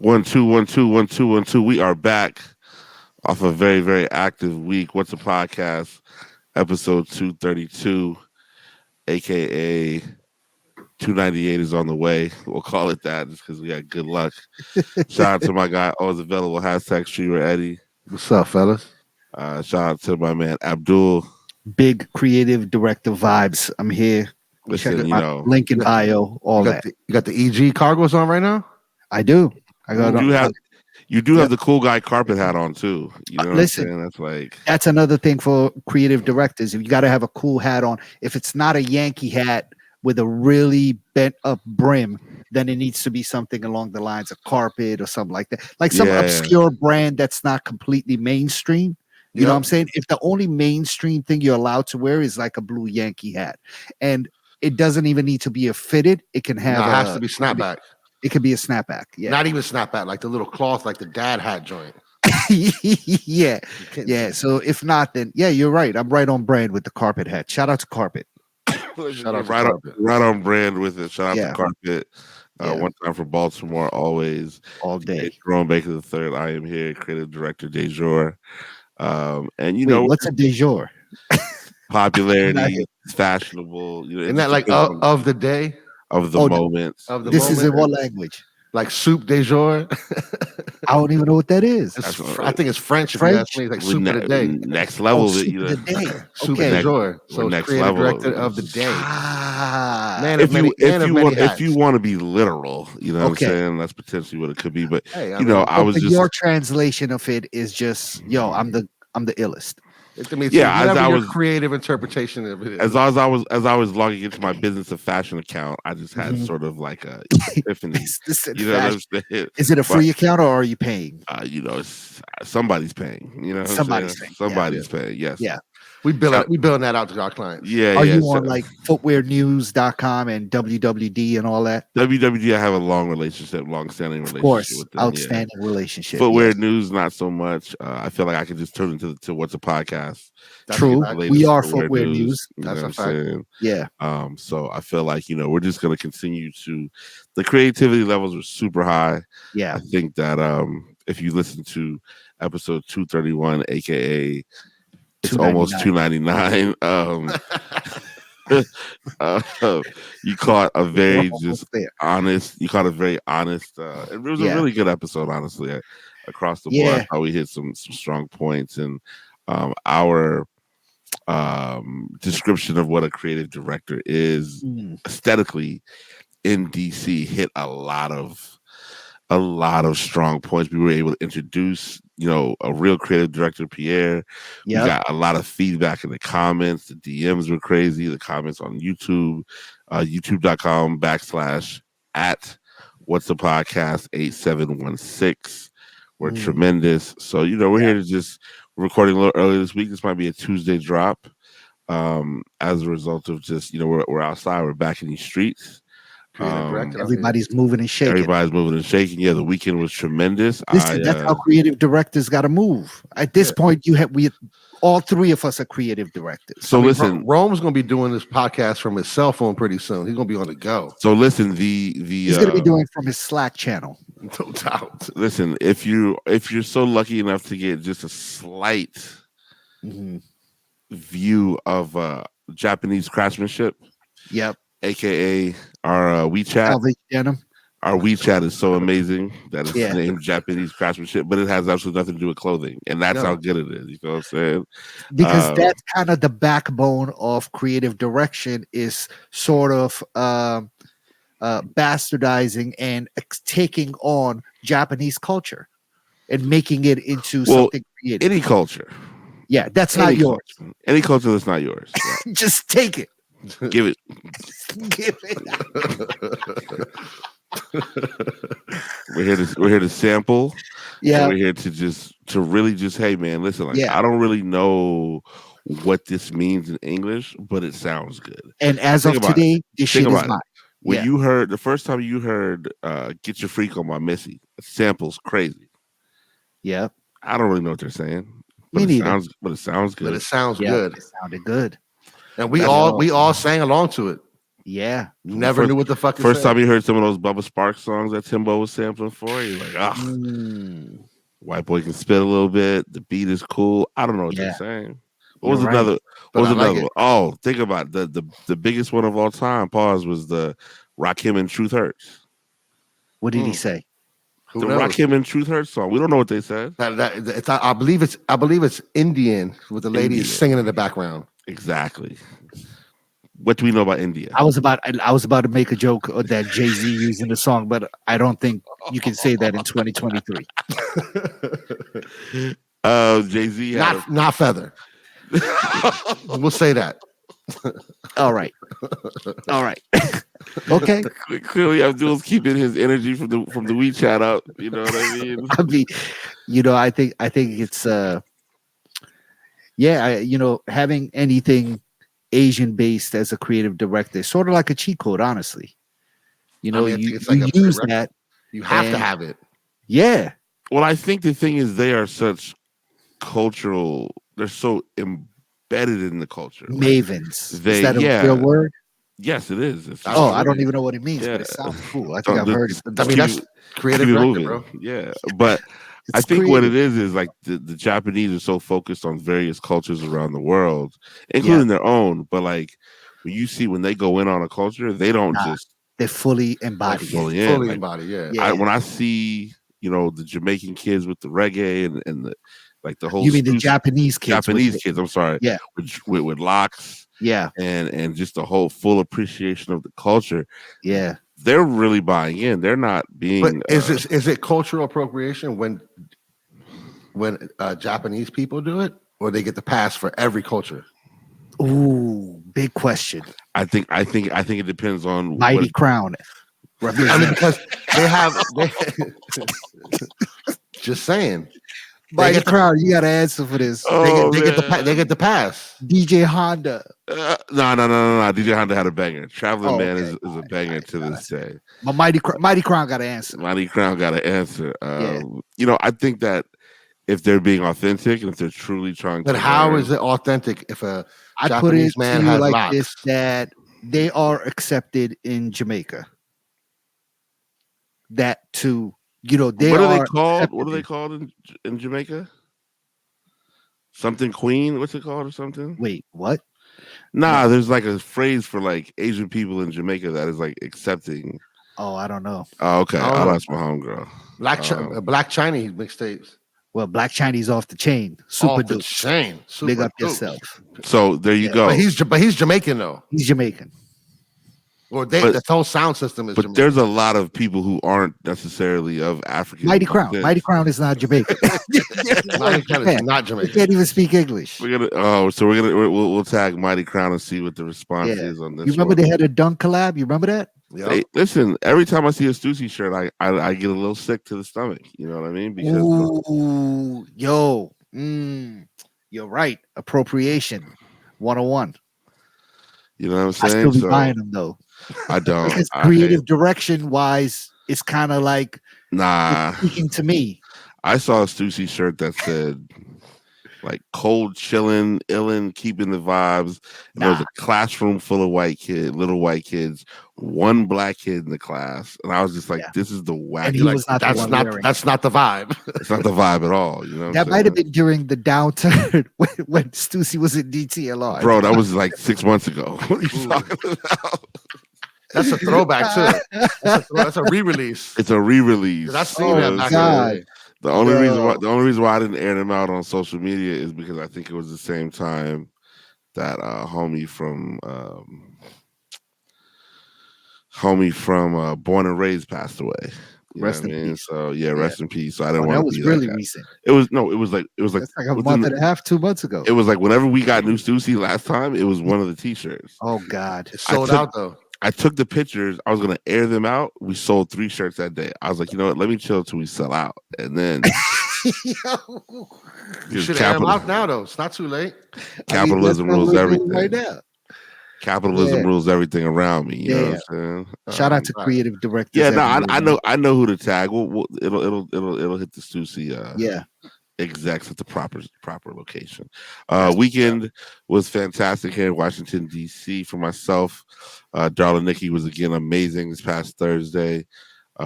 One, two, one, two, one, two, one, two. We are back off a very, very active week. What's a podcast? Episode 232, aka 298 is on the way. We'll call it that just because we had good luck. Shout out to my guy, always available, hashtag Streamer Eddie. What's up, fellas? Shout out to my man Abdul. Big creative director vibes. I'm here. Listen, Check my link in bio, all that. You got the EG cargos on right now? I do. I got. You do have the cool guy carpet hat on too. You know what Listen, I'm saying? That's another thing for creative directors. You got to have a cool hat on. If it's not a Yankee hat with a really bent up brim, then it needs to be something along the lines of carpet or something like that. Like some obscure brand that's not completely mainstream. You know what I'm saying? If the only mainstream thing you're allowed to wear is like a blue Yankee hat, and it doesn't even need to be a fitted, it can have. No, it has to be snapback. It could be a snapback. Yeah. Not even snapback, like the little cloth, like the dad hat joint. Yeah. So if not, then you're right. I'm right on brand with the carpet hat. Shout out to Carpet. Shout out to Carpet. Right on brand with it. Shout out to Carpet. Yeah. One time for Baltimore, always. All day. Jerome Baker III. I am here, creative director de jour. And you Wait, know what's a de jour? Popularity, fashionable. You know, isn't that like of the day? Of the moment. This is in what language? Like soup de jour? I don't even know what that is. I think it's French. If you ask me, like soup of the day. Next level. Soup of the day. Soup de jour. So next creative level director of the day. Man, if you want to be literal, you know what I'm saying? That's potentially what it could be. But hey, I was just your translation of it is just I'm the illest. I mean, as I was creative interpretation of it. As I was logging into my business of fashion account, I just had sort of like a epiphany. You know what I'm saying? Is it a free account or are you paying? Somebody's paying. You know, somebody's paying. Somebody's paying. Yes. Yeah. We building that out to our clients. Yeah. Are you on like footwearnews.com and WWD and all that? WWD, I have a long-standing relationship with them. Outstanding relationship. Footwear news, not so much. I feel like I could just turn into to What's a Podcast. True. We are footwear news. That's a fact. Yeah. So I feel like, we're just going to continue to, the creativity levels are super high. Yeah. I think that if you listen to episode 231, aka it's almost 299. You caught a very honest. You caught a very honest. It was a really good episode, honestly. Across the board, how we hit some strong points, and our description of what a creative director is aesthetically in DC hit a lot of strong points. We were able to introduce, a real creative director, Pierre. We got a lot of feedback in the comments. The DMs were crazy. The comments on YouTube, youtube.com/@ What's the Podcast 8716 were tremendous. So, we're here to we're recording a little early this week. This might be a Tuesday drop. As a result of just, we're outside, we're back in these streets. Everybody's moving and shaking. Yeah, the weekend was tremendous. Listen, that's how creative directors got to move. At this point, all three of us are creative directors. So listen, Rome's going to be doing this podcast from his cell phone pretty soon. He's going to be on the go. So listen, he's going to be doing it from his Slack channel. No doubt. Listen, if you're so lucky enough to get just a slight view of Japanese craftsmanship, aka our WeChat. Our WeChat is so amazing that it's named Japanese craftsmanship, but it has absolutely nothing to do with clothing, and that's how good it is. You know what I'm saying? Because that's kind of the backbone of creative direction, is sort of bastardizing and taking on Japanese culture and making it into something creative. Any culture. Yeah, that's not yours. Any culture that's not yours. Yeah. Just take it. Give it. Give it. We're here to sample. Yeah. We're here to really hey man, listen, I don't really know what this means in English, but it sounds good. And as of today, this shit is mine. When you heard the first time you heard Get Your Freak On by Missy, it samples crazy. Yeah. I don't really know what they're saying. Me neither. But it sounds good. But it sounds good. It sounded good. And we all sang along to it. Yeah. Never knew what the fuck. First time you heard some of those Bubba Sparks songs that Timbo was sampling for, you're like, ah, Mm, white boy can spit a little bit. The beat is cool. I don't know what they're yeah. saying. What You're was right. another? But What was I like another it. one? Oh, think about it. The biggest one of all time. Pause was the Rakim and Truth Hurts. What did he Mm. say? Who The knows? Rakim and Truth Hurts song. We don't know what they said. It's, I believe it's Indian with the lady Indian. singing in the background. Exactly. What do we know about India? I was about to make a joke that Jay-Z using the song, but I don't think you can say that in 2023. Jay-Z Not Feather. We'll say that. All right. Okay. Clearly, Abdul's keeping his energy from the WeChat up. You know what I mean? I mean, I think it's having anything Asian based as a creative director, sort of like a cheat code, honestly. I think You it's like a use prerequisite. that. You have to and- have it. Yeah. Well, I think the thing is they are such cultural. They're so embedded in the culture. Like, Mavens. they- Is that a yeah. real word? yes, it is. It's Oh, I Absolutely. don't even know what it means, Yeah. but it sounds cool. I think I've Just- heard it. I mean, that's creative keep it director, moving. bro. Yeah, but I It's think what it creative. is like the Japanese are so focused on various cultures around the world, including their own. But like when they go in on a culture, they don't just They're fully like embodied. fully in. Fully Like, embodied, yeah. Yeah. when I see the Jamaican kids with the reggae and the like the whole You mean the Japanese kids? kids? I'm sorry, Yeah. with locks Yeah. and just the whole full appreciation of the culture. Yeah. They're really buying in. They're not being. But is it cultural appropriation when Japanese people do it, or they get the pass for every culture? Ooh, big question. I think it depends on Mighty Crown. I mean, because they just saying. Mighty Crown, you got to answer for this. They get the pass. DJ Honda. No. DJ Honda had a banger. Traveling Man okay. is a banger to this day. But Mighty Crown got to answer. Mighty Crown got to answer. Yeah. I think that if they're being authentic and if they're truly trying But to how learn, is it authentic if a I put Japanese it man to you has like locks? this, that they are accepted in Jamaica. That too, they what are they are called? accepted What are they in- called in Jamaica? Something Queen? What's it called or something? Wait, what? Nah, there's like a phrase for like Asian people in Jamaica that is like accepting. Oh, I don't know. Oh, okay. I don't I'll know. ask my homegirl. Black Chinese mixtapes. Well, Black Chinese off the chain. Super Off the dupe. chain. Super Big up dope. yourself. So there you Yeah, go. But he's Jamaican though. He's Jamaican. Or But- the whole sound system is But Jamaican. there's a lot of people who aren't necessarily of African. Mighty Crown. descent. Mighty Crown is not Jamaican. Mighty Crown is not He Jamaican. can't even speak English. We'll tag Mighty Crown and see what the response Yeah. is on this. You remember one. they had a dunk collab? You remember that? Yep. Hey, listen, every time I see a Stussy shirt, I get a little sick to the stomach. You know what I mean? Because Ooh, yo, you're right. Appropriation 101. you know what I'm I saying. still be So buying them though. I don't. Because I creative direction wise, it's kind of like nah. speaking to me. I saw a Stussy shirt that said like cold chilling, illin, keeping the vibes. And there was Nah. a classroom full of little white kids, one black kid in the class, and I was just like, Yeah. "This is the wack." And he was not the one wearing it. That's not the vibe. It's not the vibe at all. You know, what That I'm might have saying? been during the downturn when Stussy was in DTLR. Bro, that was like 6 months ago. What are you Ooh. talking about? That's a throwback too. That's a re-release. It's a re-release. 'Cause I seen Oh, that back God. in the day. The only Yo. reason why I didn't air them out on social media is because I think it was the same time that homie from Born and Raised passed away. You Rest know what in I mean? peace. So yeah, rest in peace. So I Oh, didn't that want was to be really that guy. recent. It was like That's like a within month and a half, 2 months ago. it was like whenever we got new Stussy last time, it was one of the t-shirts. Oh God. It's sold took- out though. I took the pictures. I was gonna air them out. We sold 3 shirts that day. I was like, you know what? Let me chill till we sell out, and then You just should air them out now though. It's not too late. capitalism that's what rules we're doing everything. right now. Capitalism Yeah. rules everything around me. You know Yeah. what I'm saying? Shout out to right. creative directors. Yeah, no, everywhere, I man. know who to tag. It'll hit the Stussy Yeah, execs at the proper location. That's Weekend was fantastic here in Washington D.C. for myself. Darla Nikki was again amazing this past Thursday.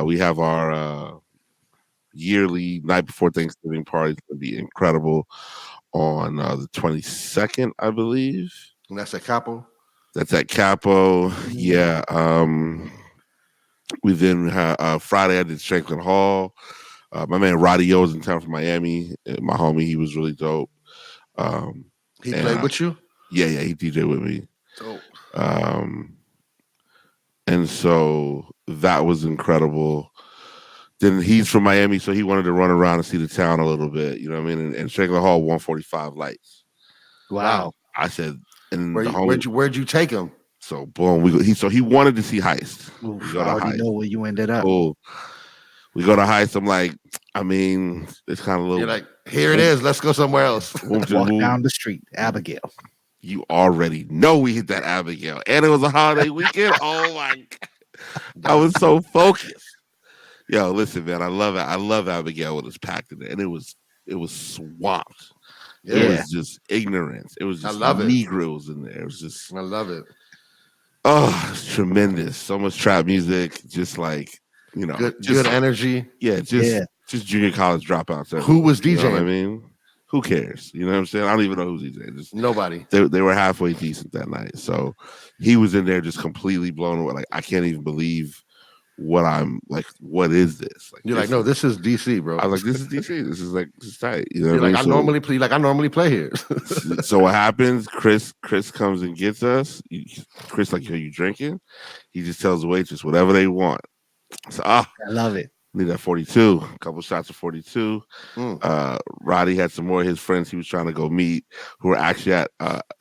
We have our yearly night before Thanksgiving party. It's going to be incredible on the 22nd, I believe. And that's a Capo. That's at Capo. Mhm. Yeah. We then Friday I did Franklin Hall. My man Roddy O was in town from Miami. My homie, he was really dope. He and played with you? Yeah, he DJ with me. Dope. And so that was incredible. Then he's from Miami, so he wanted to run around and see the town a little bit. You know what I mean? And Franklin Hall 145 lights. Wow. I said, and where'd you take him? So boom, he wanted to see Heist. Oof, I already know where you ended up. Cool. We go to Heist. I'm like, I mean, it's kind of a little. You're like, here it is. Let's go somewhere else. Walk down the street, Abigail. You already know we hit that Abigail, and it was a holiday weekend. Oh my God, I was so focused. Yo, listen, man, I love it. I love Abigail when it's packed in there, and it was swamped. Yeah. It was just ignorance. It was just Negroes in there. It was just. I love it. Oh, it's tremendous. So much trap music, just like, you know, good energy. Yeah, just junior college dropouts. Who was DJing? You know what I mean? Who cares? You know what I'm saying? I don't even know who's DJing. Just nobody. They were halfway decent that night. So he was in there just completely blown away. Like, I can't even believe what I'm like. What is this? Like, you're like, no, this is DC, bro. I was like, this is DC. This is tight. You know, you're like, I normally play here. So what happens? Chris comes and gets us. Chris, like, yo, you drinking? He just tells the waitress whatever they want. So I love it. Need that 42. A couple shots of 42. Roddy had some more of his friends he was trying to go meet who were actually at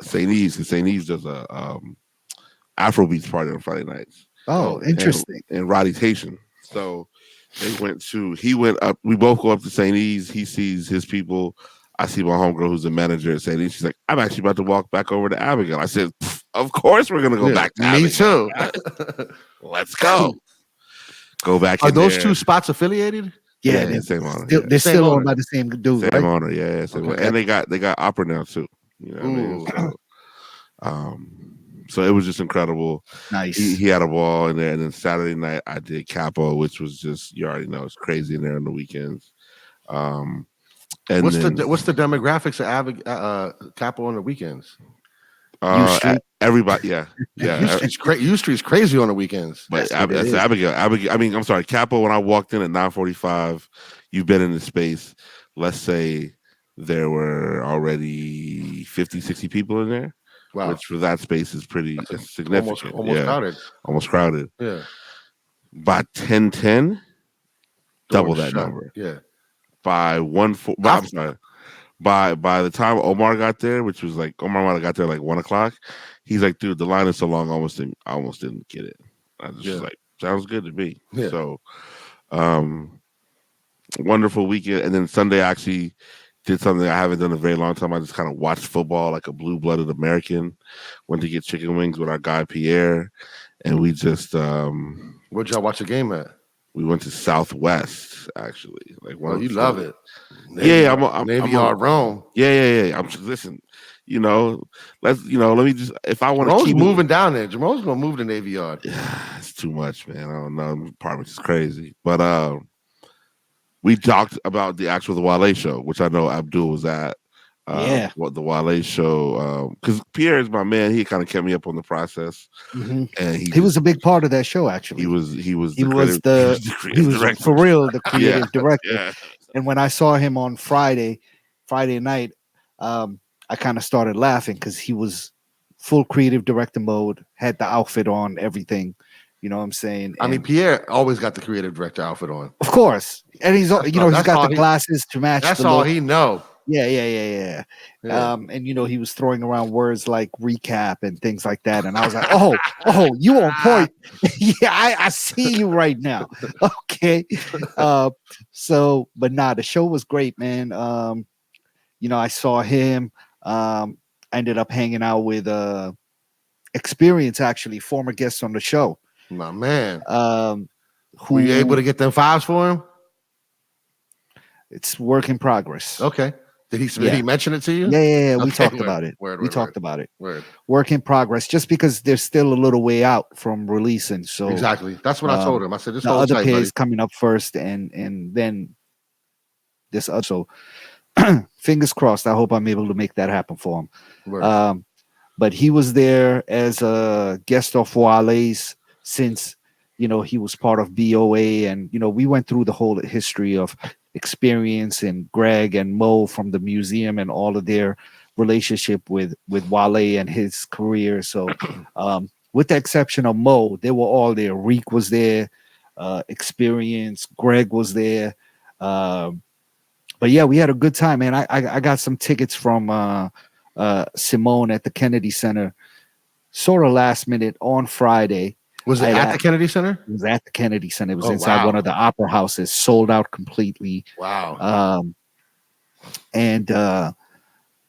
St. Eve's, because St. Eve's does a Afrobeats party on Friday nights. Oh, interesting. And Roddy's Haitian. So he went up, we both go up to St. Eve's, he sees his people. I see my homegirl who's a manager at St. Eve's. She's like, I'm actually about to walk back over to Abigail. I said, of course we're gonna go back to Abigail. Me too. Let's go. Go back. Are those two spots affiliated? Yeah, they're same owner. They're still owned by the same dude. Same right? owner, yeah. Okay. And they got opera now too. You know what I mean? So it was just incredible. Nice. He had a ball in there, and then Saturday night I did Capo, which was just, you already know, it's crazy in there on the weekends. And what's the demographics of Capo on the weekends? Everybody, yeah. U Street's crazy on the weekends. But that's Abigail. I mean, I'm sorry, Capo. When I walked in at 9:45, you've been in the space. Let's say there were already 50, 60 people in there. Wow. Which for that space is pretty significant. Almost crowded. Almost crowded. Yeah. By 10:10, double that number. Yeah. By 1:4, I'm sorry. By the time Omar got there, which was like, Omar might have got there like 1:00, he's like, dude, the line is so long, I almost didn't get it. I just was like, sounds good to me. Yeah. So wonderful weekend. And then Sunday I actually did something I haven't done in a very long time. I just kind of watched football like a blue-blooded American. Went to get chicken wings with our guy Pierre, and we just where'd y'all watch the game at? We went to Southwest, actually. Like, you love it. I'm Navy Yard Rome. Yeah. I'm just, listen, let me just, if I want to keep moving down there. Jamal's gonna move to Navy Yard. Yeah, it's too much, man. I don't know. The apartment is crazy. But we talked about the Wale show, which I know Abdul was at. What the Wale show? Because Pierre is my man. He kind of kept me up on the process, and he was a big part of that show. Actually, he was for real the creative director. Yeah. And when I saw him on Friday night, I kind of started laughing because he was full creative director mode, had the outfit on, everything. You know what I'm saying? I mean, Pierre always got the creative director outfit on, of course, and he's he's got the glasses to match. That's the all look. he know. Yeah. And he was throwing around words like recap and things like that, and I was like, oh, you on point? Yeah, I see you right now. Okay, but the show was great, man. I saw him. I ended up hanging out with Experience, actually, former guests on the show. My man. Who were you able to get them fives for him? It's work in progress. Okay. Did Yeah. he mention it to you? Yeah. We Okay, talked about it. Word, We word, talked word. about it. Word. Work in progress, just because there's still a little way out from releasing. So Exactly. That's what I told him. I said, just the hold other tight, pair buddy. is coming up first, and then this other. So fingers crossed. I hope I'm able to make that happen for him. Word. But he was there as a guest of Wale's since he was part of BOA, and we went through the whole history of Experience and Greg and Mo from the museum and all of their relationship with Wale and his career. So with the exception of Mo, they were all there. Reek was there, Experience, Greg was there. But yeah, we had a good time, man. I got some tickets from Simone at the Kennedy Center, sort of last minute on Friday. Was it at the Kennedy Center? It was at the Kennedy Center. It was Oh, inside wow. one of the opera houses, sold out completely. Wow. And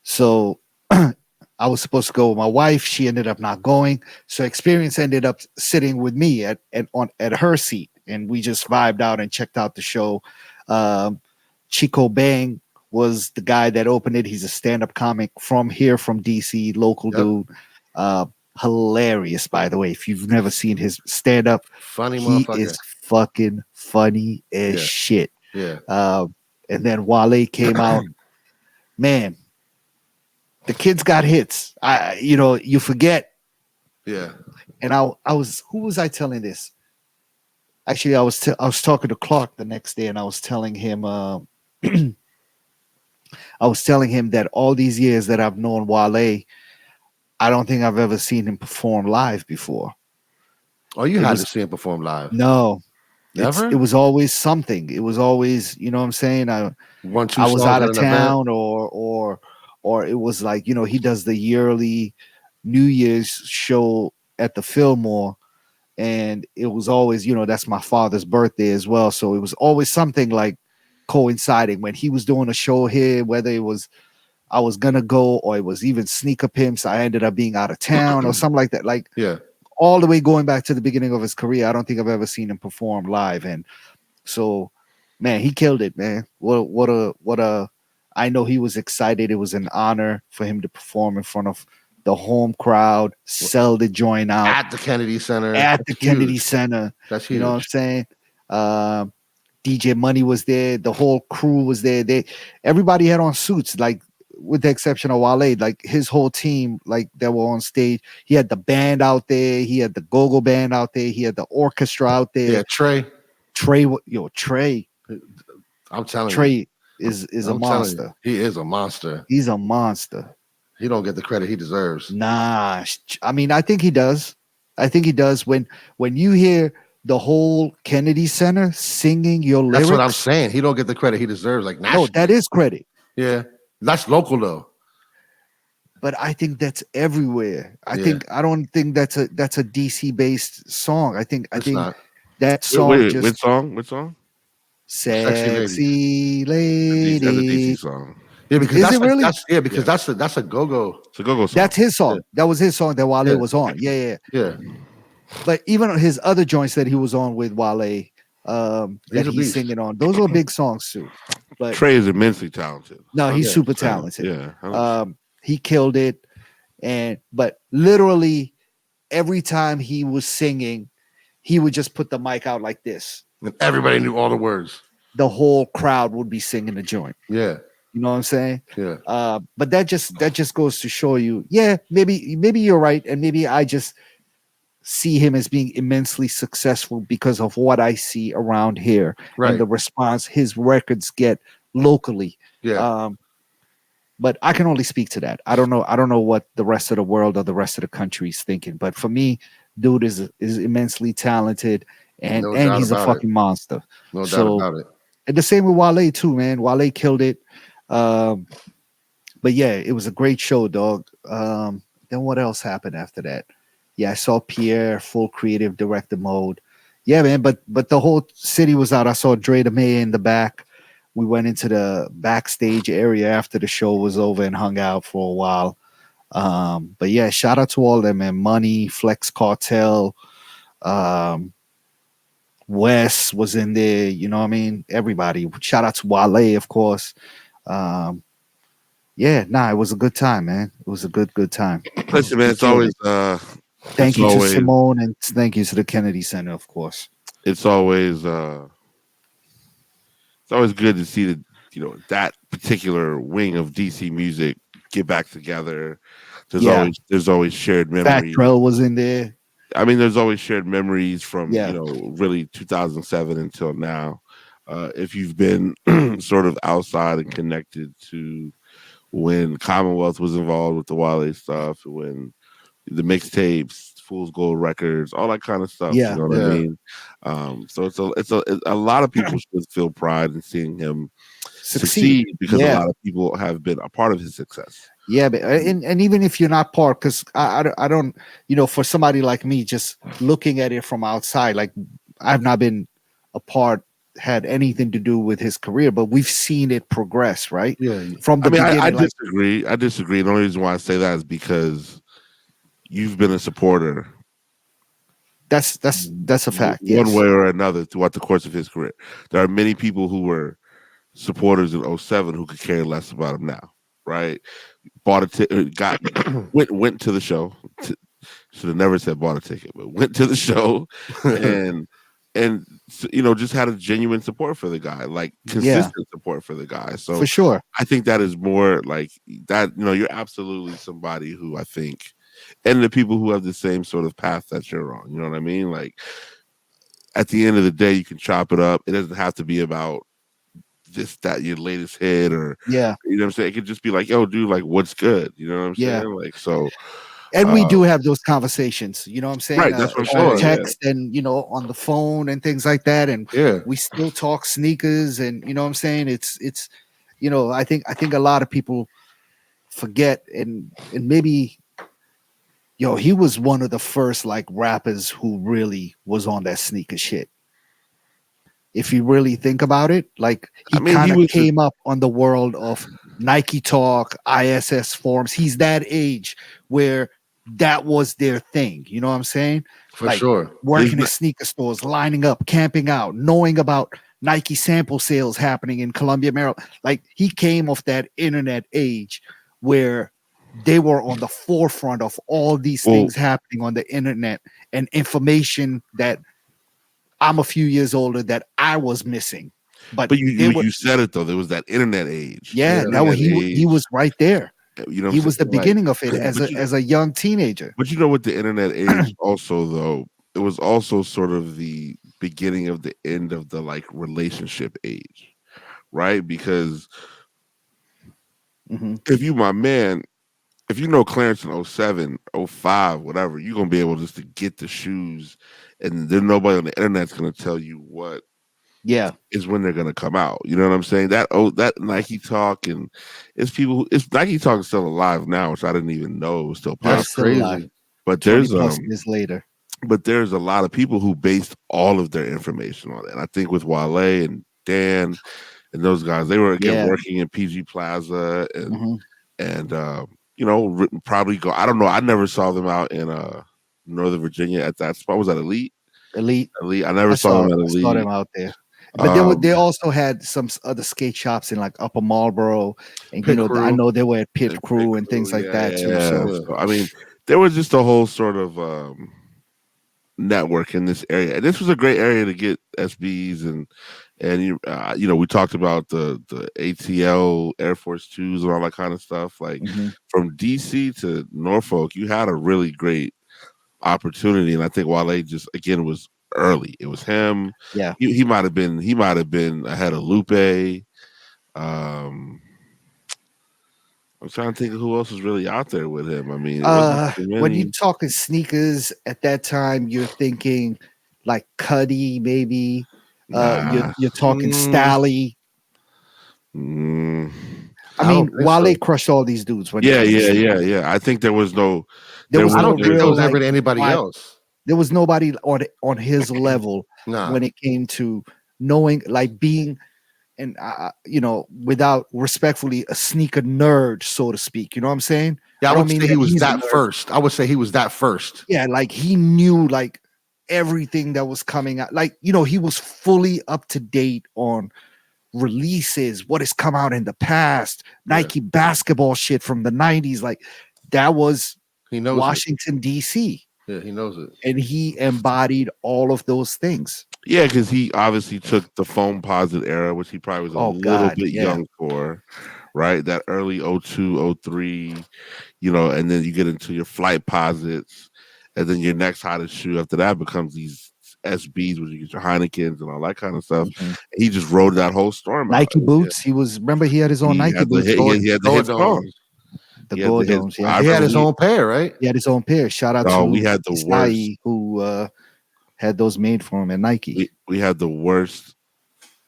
so I was supposed to go with my wife. She ended up not going. So Experience ended up sitting with me at her seat, and we just vibed out and checked out the show. Chico Bang was the guy that opened it. He's a stand-up comic from DC, local dude. Hilarious, by the way. If you've never seen his stand-up, Funny he motherfucker. is fucking funny as shit. Yeah. And then Wale came out. Man, the kids got hits. You forget. Yeah. And who was I telling this? Actually, I was talking to Clark the next day, and I was telling him that all these years that I've known Wale, I don't think I've ever seen him perform live before. Oh, you had to see him perform live? No. Never? It was always something. It was always, you know what I'm saying? I was out of town, or it was like, he does the yearly New Year's show at the Fillmore, and it was always, that's my father's birthday as well. So it was always something like coinciding when he was doing a show here, whether it was I was gonna go or it was even Sneaker Pimps. I ended up being out of town or something like that. Like, yeah, all the way going back to the beginning of his career, I don't think I've ever seen him perform live. And so, man, he killed it, man. What a I know he was excited. It was an honor for him to perform in front of the home crowd, sell the joint out at the Kennedy Center. Kennedy Center. That's huge. You know what I'm saying? DJ Money was there. The whole crew was there. Everybody had on suits, like, with the exception of Wale, like his whole team, like, that were on stage. He had the band out there. He had the go-go band out there. He had the orchestra out there. Yeah, Trey. Trey. I'm telling you. Trey is a monster. He is a monster. He's a monster. He don't get the credit he deserves. Nah, I mean, I think he does. When you hear the whole Kennedy Center singing your lyrics, that's what I'm saying. He don't get the credit he deserves. Like, nationally. No, that is credit. Yeah, that's local though. But I think that's everywhere. I don't think that's a DC based song. I think not. that song. Which song? Sexy Lady. That's a DC song. Yeah, because that's that's a go-go. It's a go-go song. That's his song. Yeah. That was his song that Wale was on. Yeah. But even on his other joints that he was on with Wale, that he's singing on, those were big songs too. But Trey is immensely talented. No, he's super talented. Yeah. He killed it. But literally every time he was singing, he would just put the mic out like this. And everybody knew all the words. The whole crowd would be singing the joint. Yeah. You know what I'm saying? Yeah. But that just goes to show you, maybe you're right. And maybe I just see him as being immensely successful because of what I see around here and the response his records get locally. Yeah. But I can only speak to that. I don't know what the rest of the world or the rest of the country is thinking. But for me, dude is immensely talented and he's a fucking monster. No doubt about it. And the same with Wale too, man. Wale killed it. But yeah, it was a great show, dog. Then what else happened after that? Yeah, I saw Pierre full creative director mode. Yeah, man. But the whole city was out. I saw Dre the Mayor in the back. We went into the backstage area after the show was over and hung out for a while. But yeah, shout out to all of them, man. Money, Flex Cartel. Wes was in there. You know what I mean? Everybody. Shout out to Wale, of course. Um, yeah, nah, it was a good time, man. It was a good time. Listen, man, We killed it. it's Thank you to always Simone and thank you to the Kennedy Center, of course. it's always it's always good to see that particular wing of DC music get back together. Yeah, There's always shared Fat memories. Drell was in there. I mean, there's always shared memories from Yeah, really 2007 until now. If you've been sort of outside and connected to when Commonwealth was involved with the Wale stuff, when the mixtapes, Fool's Gold Records, all that kind of stuff. You yeah, know what I Yeah. mean? So a lot of people should feel pride in seeing him succeed. succeed because a Yeah, lot of people have been a part of his success. yeah, but and even if you're not part, because I don't, for somebody like me, just looking at it from outside, like I've not been a part, had anything to do with his career, but we've seen it progress, right? Yeah. From I the mean, I beginning, like disagree. I disagree. The only reason why I say that is because you've been a supporter that's a fact. one Yes. way or another throughout the course of his career. There are many people who were supporters in '07 who could care less about him now, right? Bought a ticket, went to the show. Should have never said bought a ticket, but went to the show and just had a genuine support for the guy, like Yeah, consistent support for the guy. for So sure. I think that is more like that. You're absolutely somebody who I think, and the people who have the same sort of path that you're on. You know what I mean? Like at the end of the day, you can chop it up. It doesn't have to be about this, that, your latest hit, or Yeah, you know what I'm saying. It could just be like, yo, dude, like what's good. You know what I'm yeah. saying? Like so. And we Uh, do have those conversations, you know what I'm saying? right. That's what For I'm On saying. sure. Yeah. text and, on the phone and things like that. And Yeah. we still talk sneakers and, you know what I'm saying? It's, I think a lot of people forget and maybe, he was one of the first like rappers who really was on that sneaker shit. If you really think about it, like I he mean, he kind of was came up on the world of Nike Talk, ISS forums. He's that age where that was their thing. You know what I'm saying? For Like sure. working in sneaker stores, lining up, camping out, knowing about Nike sample sales happening in Columbia, Maryland. Like he came off that internet age where they were on the forefront of all these well, things happening on the internet and information that I'm a few years older that I was missing. But but they were, you said it though. There was that internet age. The yeah, Yeah. that was internet he age. was right there. You know what He I'm was the saying? Like, beginning of it as but a young teenager. but with the internet age also though, it was also sort of the beginning of the end of the like relationship age, right? Because Mhm. if you my man, if you know Clarence in '07, '05, whatever, you're gonna be able just to get the shoes, and then nobody on the internet's gonna tell you what Yeah, is when they're gonna come out. You know what I'm saying? That Nike Talk, and it's Nike Talk is still alive now, which I didn't even know it was still yeah, That's still possible. alive. crazy. But 20 there's plus years later. a lot of people who based all of their information on it. And I think with Wale and Dan and those guys, they were again Yeah. working in PG Plaza Mhm. and probably go. I don't know. I never saw them out in Northern Virginia at that spot. Was that Elite? Elite. Elite. I never I saw saw them at I saw Elite. them out there. But they Um, also had some other skate shops in like Upper Marlboro, and Pit I crew. know they were at Pit and Pit Crew and Crew, things like yeah, that too. yeah. So Yeah. So I mean, there was just a whole sort of network in this area. And this was a great area to get SBs we talked about the ATL Air Force Twos and all that kind of stuff. Like mhm. from DC to Norfolk, you had a really great opportunity, and I think Wale just again was early. It was him. Yeah. He might have been ahead of Lupe. Um, I'm trying to think of who else was really out there with him. I mean, it wasn't too When you many. talking sneakers at that time, you're thinking like Cuddy, maybe. Nah. You're talking Mm, Stally. Mm. I I don't mean, think so. Wale crushed all these dudes when it Yeah, came to yeah, sneakers. yeah, yeah. I think there was no, There was I no don't think there real was like ever anybody else. there was nobody on his level Nah. when it came to knowing like being and without respectfully a sneaker nerd, so to speak. You know what I'm saying? Yeah, I I don't would mean say he that was he's a that nerd. first. I would say he was that first. Yeah, like he knew like everything that was coming out. Like, you know, he was fully up to date on releases, what has come out in the past, Nike basketball shit from the 90s. Like, that was He knows Washington, D.C. Yeah, he knows it. And he embodied all of those things. Yeah, because he obviously took the foam posit era, which he probably was a little bit young for, right? That early 02, 03, you know, and then you get into your flight posits, and then your next hottest shoe after that becomes these SBs, which you get your Heinekens and all that kind of stuff. Mm-hmm. He just rode that whole storm Nike out. boots. He was, remember, he had his own Nike boots. He had the hit storm. The Gordons. Yeah. He had his own pair, right? He had his own pair. Shout out to we had the worst who had those made for him at Nike. We had the worst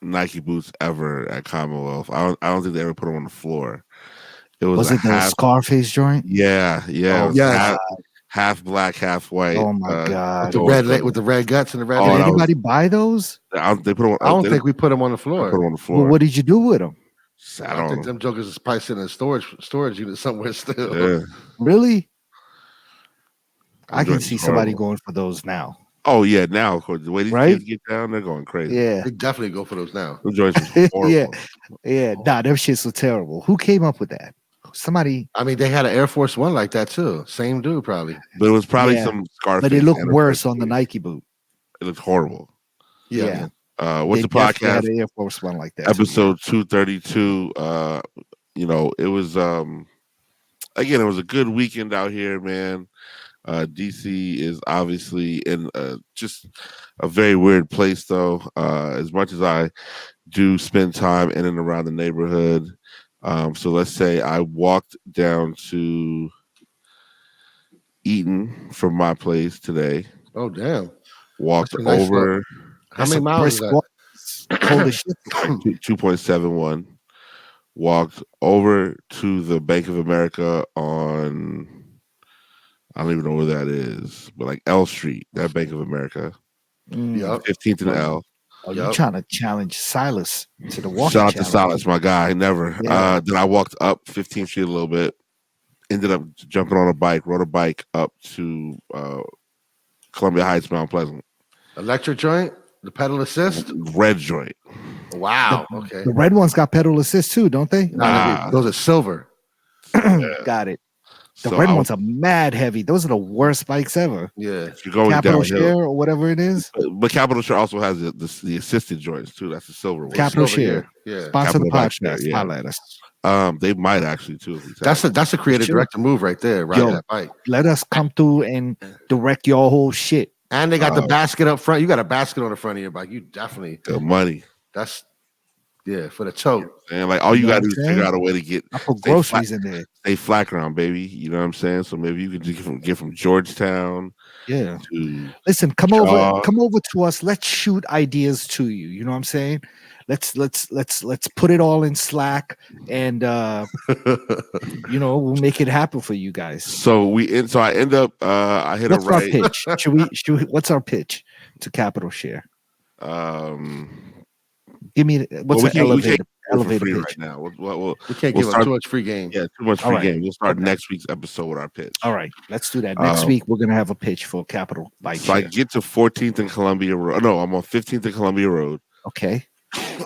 Nike boots ever at Commonwealth. I don't think they ever put them on the floor. It was the Scarface joint? Yeah. Oh, yeah. Half black, half white. Oh my god! With the red guts and the red. Did anybody buy those? They put them. I don't think we put them on the floor. Put them on the floor. Well, what did you do with them? I think them jokers is probably sitting in a storage unit somewhere still. Yeah. Really? I can see somebody going for those now. Oh yeah, now of course the way these kids get down, they're going crazy. Yeah, they definitely go for those now. Those joints was horrible. yeah. Nah, them shits were terrible. Who came up with that? Somebody. I mean, they had an Air Force One like that too. Same dude, probably. But it was probably some Scarface. But it looked worse on the Nike boot. It looked horrible. Yeah. What's the podcast? Had an Air Force One like that. Episode 232. You know, it was again, it was a good weekend out here, man. DC is obviously in just a very weird place, though. As much as I do spend time in and around the neighborhood, so let's say I walked down to Eaton from my place today. Oh, damn! Walked over. How many miles is that? Cold as shit. 2.71. Walked over to the Bank of America on, I don't even know where that is, but like L Street, that Bank of America. 15th and L. Oh, you're trying to challenge Silas to the walking Shout out challenge. to Silas, my guy. Never. Yeah. Then I walked up 15th Street a little bit. Ended up jumping on a bike, rode a bike up to Columbia Heights, Mount Pleasant. Electric joint? The pedal assist? Red joint. Wow. Okay. The red ones got pedal assist too, don't they? Those are silver. Got it. The red ones are mad heavy. Those are the worst bikes ever. Yeah. If you're going Capital downhill, Share or whatever it is. But Capital Share also has the assisted joints too. That's the silver one. Capital Share. Yeah. Sponsor the Capital podcast. Share, yeah. Holla at us. They might actually too. That's a creative director move right there, right? Yo, That bike. Let us come through and direct your whole shit. And they got the basket up front. You got a basket on the front of your bike. You definitely the money. That's for the tote. And like all you gotta do is figure out a way to get I put groceries in there. Stay flat ground, baby. You know what I'm saying? So maybe you can just get from Georgetown. Yeah. To Listen, come over to us. Let's shoot ideas to you. You know what I'm saying? Let's put it all in Slack and we'll make it happen for you guys. So I end up I hit what's a right. Our pitch? Should we what's our pitch to Capital Share? Give me what's an elevator pitch right now. We can't give them too much free game. Yeah, too much free game. We'll start next week's episode with our pitch. All right, let's do that. Next week we're gonna have a pitch for Capital Bike. So I get to 14th and Columbia Road. No, I'm on 15th and Columbia Road. Okay.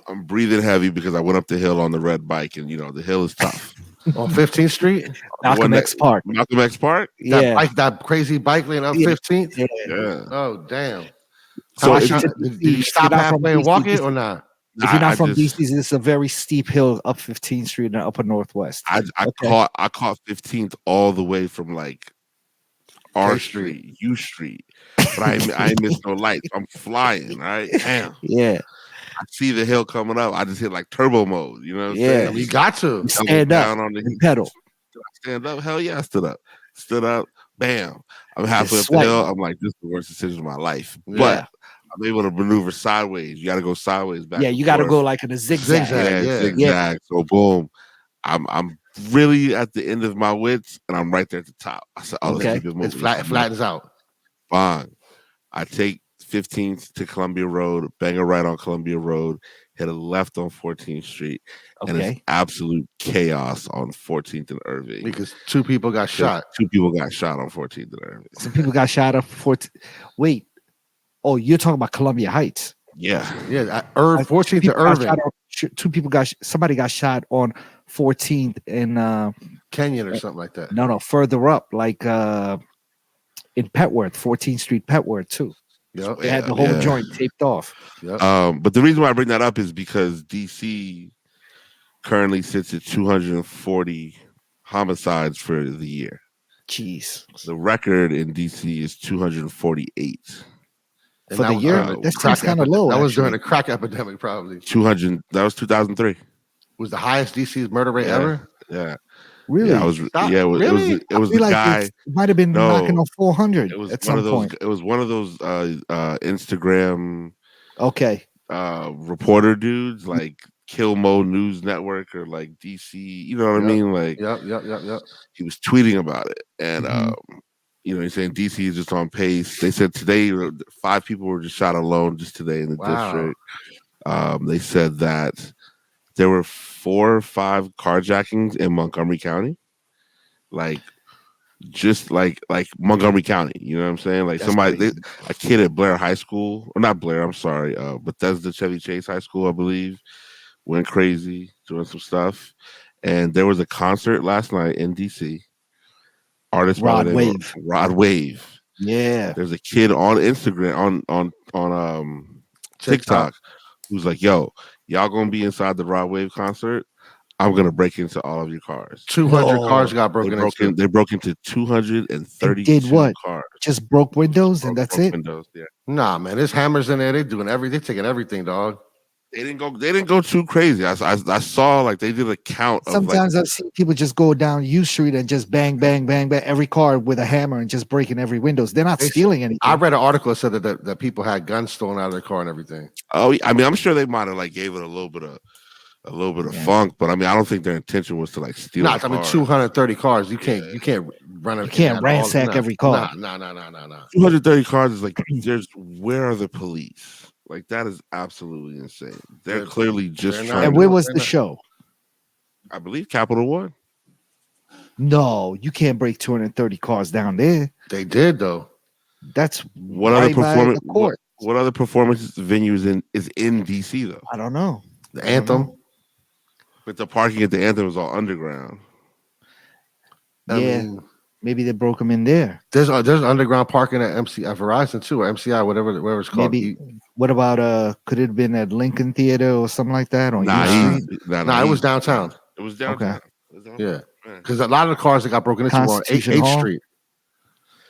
I'm breathing heavy because I went up the hill on the red bike, and the hill is tough. On 15th Street, Malcolm X Park. Malcolm X Park. That crazy bike lane up 15th. Yeah. Oh damn. So did you stop halfway and walk it or not? If you're not from DC, it's a very steep hill up 15th Street in the upper northwest. I caught 15th all the way from like R Street, U Street, but I missed no lights. I'm flying, right? Damn. Yeah. I see the hill coming up. I just hit like turbo mode. You know what I'm saying? You got to stand up on the pedal. Stand up. Hell yeah, I stood up. Stood up. Bam. I'm halfway up the hill. I'm like, this is the worst decision of my life. Yeah. But I'm able to maneuver sideways. You got to go sideways back. Yeah, you got to go like in a zigzag. Zigzag. Yeah. So boom, I'm really at the end of my wits, and I'm right there at the top. I said, "Oh, let's keep it moving." It flattens out. Fine. I take 15th to Columbia Road, bang a right on Columbia Road, hit a left on 14th Street, and it's absolute chaos on 14th and Irving because two people got shot. Two people got shot on 14th and Irving. Some people got shot up 14th. Wait. Oh, you're talking about Columbia Heights. Yeah. Yeah, Two 14th to people got Irving, shot two people somebody got shot on 14th and Kenyon or something like that. no, further up, like in Petworth, 14th Street, Petworth too. Yep. They had the whole joint taped off. Yep. But the reason why I bring that up is because DC currently sits at 240 homicides for the year. Jeez. The record in DC is 248. And For that the was year, during the that crack seems kind of low. That was during actually. the crack epidemic, probably. 200. That was 2003. Was the highest DC's murder rate Yeah. ever? Yeah. Really? Yeah, I was. Stop. Yeah, Really? It was I feel the like guy. it might have been knocking on 400 It was at one of some those. point. It was one of those Instagram Okay. reporter dudes like Kill Mo News Network or like DC. You know what I Yep. mean? Like Yep. he was tweeting about it, and Mhm. he's saying DC is just on pace. They said today 5 people were just shot alone just today in the Wow. district. They said that there were 4 or 5 carjackings in Montgomery County, like just like Montgomery County. You know what I'm saying? Like That's crazy. a kid at Blair High School, or not Blair. I'm sorry, Bethesda Chevy Chase High School, I believe, went crazy doing some stuff. And there was a concert last night in DC. Artist by Rod the name of Wave. Rod Wave. Yeah. There's a kid on Instagram on TikTok who's like, "Yo, y'all gonna be inside the Rod Wave concert? I'm gonna break into all of your cars." 200 No. cars got broken into. They broke into And 232 did what? cars. Just broke windows and that's Broke it? windows, yeah. Nah, man, there's hammers in there. They doing everything. They taking everything, dog. They didn't go too crazy. I saw like they did a count of like Sometimes I've seen people just go down U Street and just bang, bang, bang, bang every car with a hammer and just breaking every windows. They're not stealing anything. I read an article that said that people had guns stolen out of their car and everything. oh, I mean, I'm sure they might have like gave it a little bit of funk, but I mean, I don't think their intention was to like steal. Nah, I mean 230 cars. You can't run. You can't ransack every car. Nah. 230 cars is like where are the police? Like that is absolutely insane. They're clearly just they're not- trying. And where was the show? I believe Capital One. No, you can't break 230 cars down there. They did though. That's What right other by performance? the court. What other performance venue is in DC though? I don't know. The Anthem. But the parking at the Anthem is all underground. I Yeah, mean, maybe they broke them in there. there's underground parking at Verizon too, or MCI, whatever it's called. Maybe. What about could it have been at Lincoln Theater or something like that on Nah, U Street? it was downtown. It was downtown. Okay. It was downtown. Yeah, because a lot of the cars that got broken into were on 8th Constitution Hall? Street.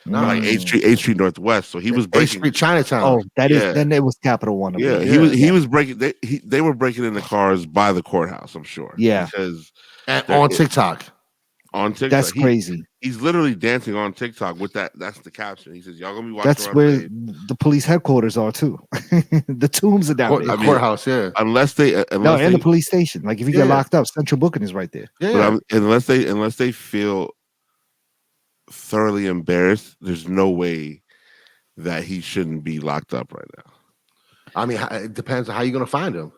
No, like Mm. 8th Street Northwest. So he was 8th breaking. Street, Chinatown. Oh, that is Yeah. then it was Capital One. I Yeah, believe. he was breaking. They were breaking in the cars by the courthouse. I'm sure. Yeah. because And They're- on TikTok. on TikTok, That's crazy. He's literally dancing on TikTok with that. That's the caption. He says, "Y'all gonna be watching." That's Rod where Wave." the police headquarters are too. The tombs are down The there. courthouse, yeah. Unless they, No, and the police station. Like if you get Yeah. locked up, Central Booking is right there. Yeah. unless they feel thoroughly embarrassed, there's no way that he shouldn't be locked up right now. I mean, it depends on how you're gonna find him.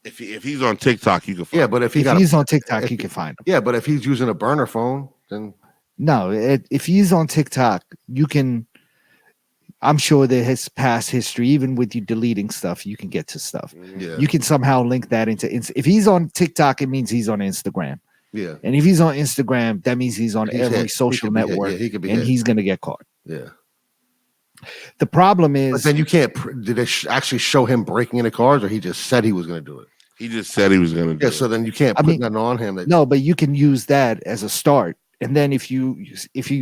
If he's on TikTok, you can find Yeah, him. but if If he's on TikTok, you can find him. yeah, but if he's using a burner phone, then No, if he's on TikTok, you can. I'm sure that his past history, even with you deleting stuff, you can get to stuff. yeah, You can somehow link that into. If he's on TikTok, it means he's on Instagram, yeah, and if he's on Instagram, that means he's on He's every hit. He social could be hit. network, Yeah, he could be and hit. he's gonna get caught. yeah. The problem is, But then you can't. Did they actually show him breaking into cars, or he just said he was gonna do it? He just said he was gonna do Yeah, it. so then you can't I put mean, nothing on him. That, no, but you can use that as a start, and then if you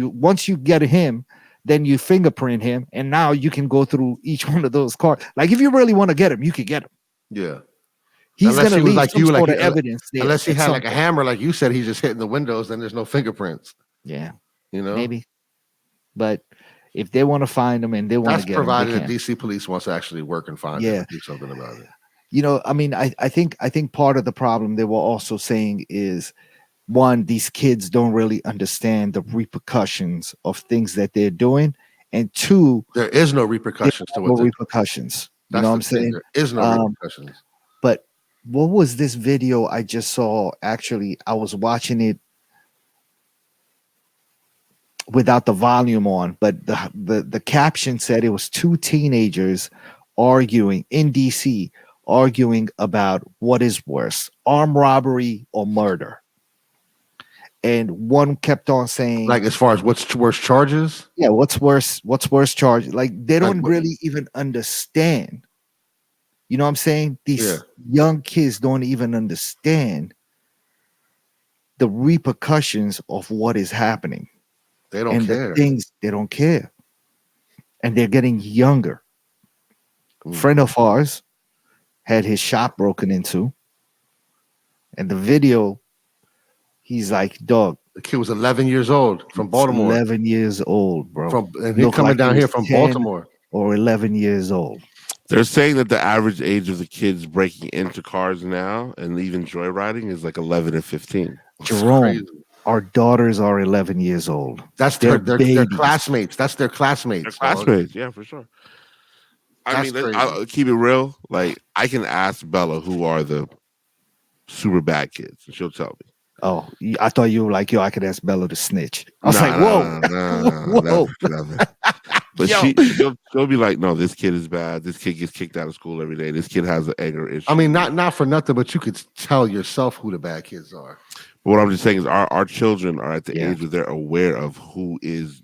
once you get him, then you fingerprint him, and now you can go through each one of those cars. Like if you really want to get him, you can get him. yeah. He's Unless gonna he was leave like some you, sort like of evidence there. Unless he at had some like a point. hammer, like you said, he's just hitting the windows. Then there's no fingerprints. Yeah, You know, maybe. But if they want to find him and they want that's to get him, provided they the can. DC police wants to actually work and find him Yeah. and do something about it. You know, I mean, I think part of the problem they were also saying is one, these kids don't really understand the repercussions of things that they're doing, and two, There is no repercussions to no what they're doing. repercussions. You That's know what the I'm thing. saying? There is no repercussions. But what was this video I just saw? Actually, I was watching it. without the volume on, but the caption said it was two teenagers arguing in DC, arguing about what is worse, armed robbery or murder. And one kept on saying, Like as far as what's worse charges? yeah, what's worse? What's worse charge? Like they Like don't really even understand. You know what I'm saying? Yeah. These young kids don't even understand the repercussions of what is happening. They don't And the care. things they don't care. And they're getting younger. Mm. Friend of ours had his shop broken into. And the video, he's like, dog, The kid was 11 years old from it's Baltimore. 11 years old, bro. And he Looked coming like down he here was from 10 Baltimore. or 11 years old. They're saying that the average age of the kids breaking into cars now and even joyriding is like 11 and 15. Jerome, crazy. our daughters are 11 years old. That's They're their babies. classmates. That's their classmates. They're dog. classmates, yeah, for sure. I That's mean, crazy. I'll keep it real. Like, I can ask Bella who are the super bad kids, and she'll tell me. Oh, I thought you were like, yo, I could ask Bella to snitch. I was like, whoa, whoa. Never. But Yo. she'll be like, no, this kid is bad. This kid gets kicked out of school every day. This kid has an anger issue. I mean, not for nothing, but you could tell yourself who the bad kids are. But what I'm just saying is our children are at the Yeah. age where they're aware of who's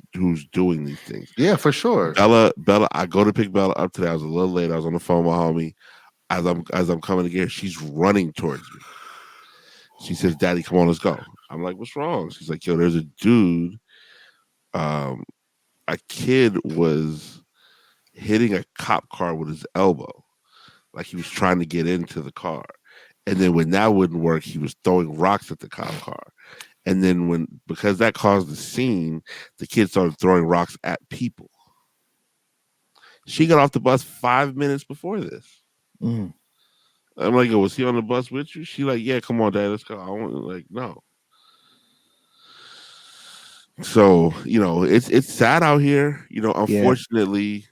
doing these things. Yeah, for sure. Bella, I go to pick Bella up today. I was a little late. I was on the phone with my homie. As I'm coming to get her, she's running towards me. She says, "Daddy, come on, let's go." I'm like, "What's wrong?" She's like, "Yo, there's a dude. A kid was hitting a cop car with his elbow, like he was trying to get into the car. And then when that wouldn't work, he was throwing rocks at the cop car. And then because that caused the scene, the kid started throwing rocks at people. She got off the bus 5 minutes before this. Mm. I'm like, "Was he on the bus with you?" She like, "Yeah, come on, Dad, let's go." I want like, no. So, it's sad out here. Unfortunately,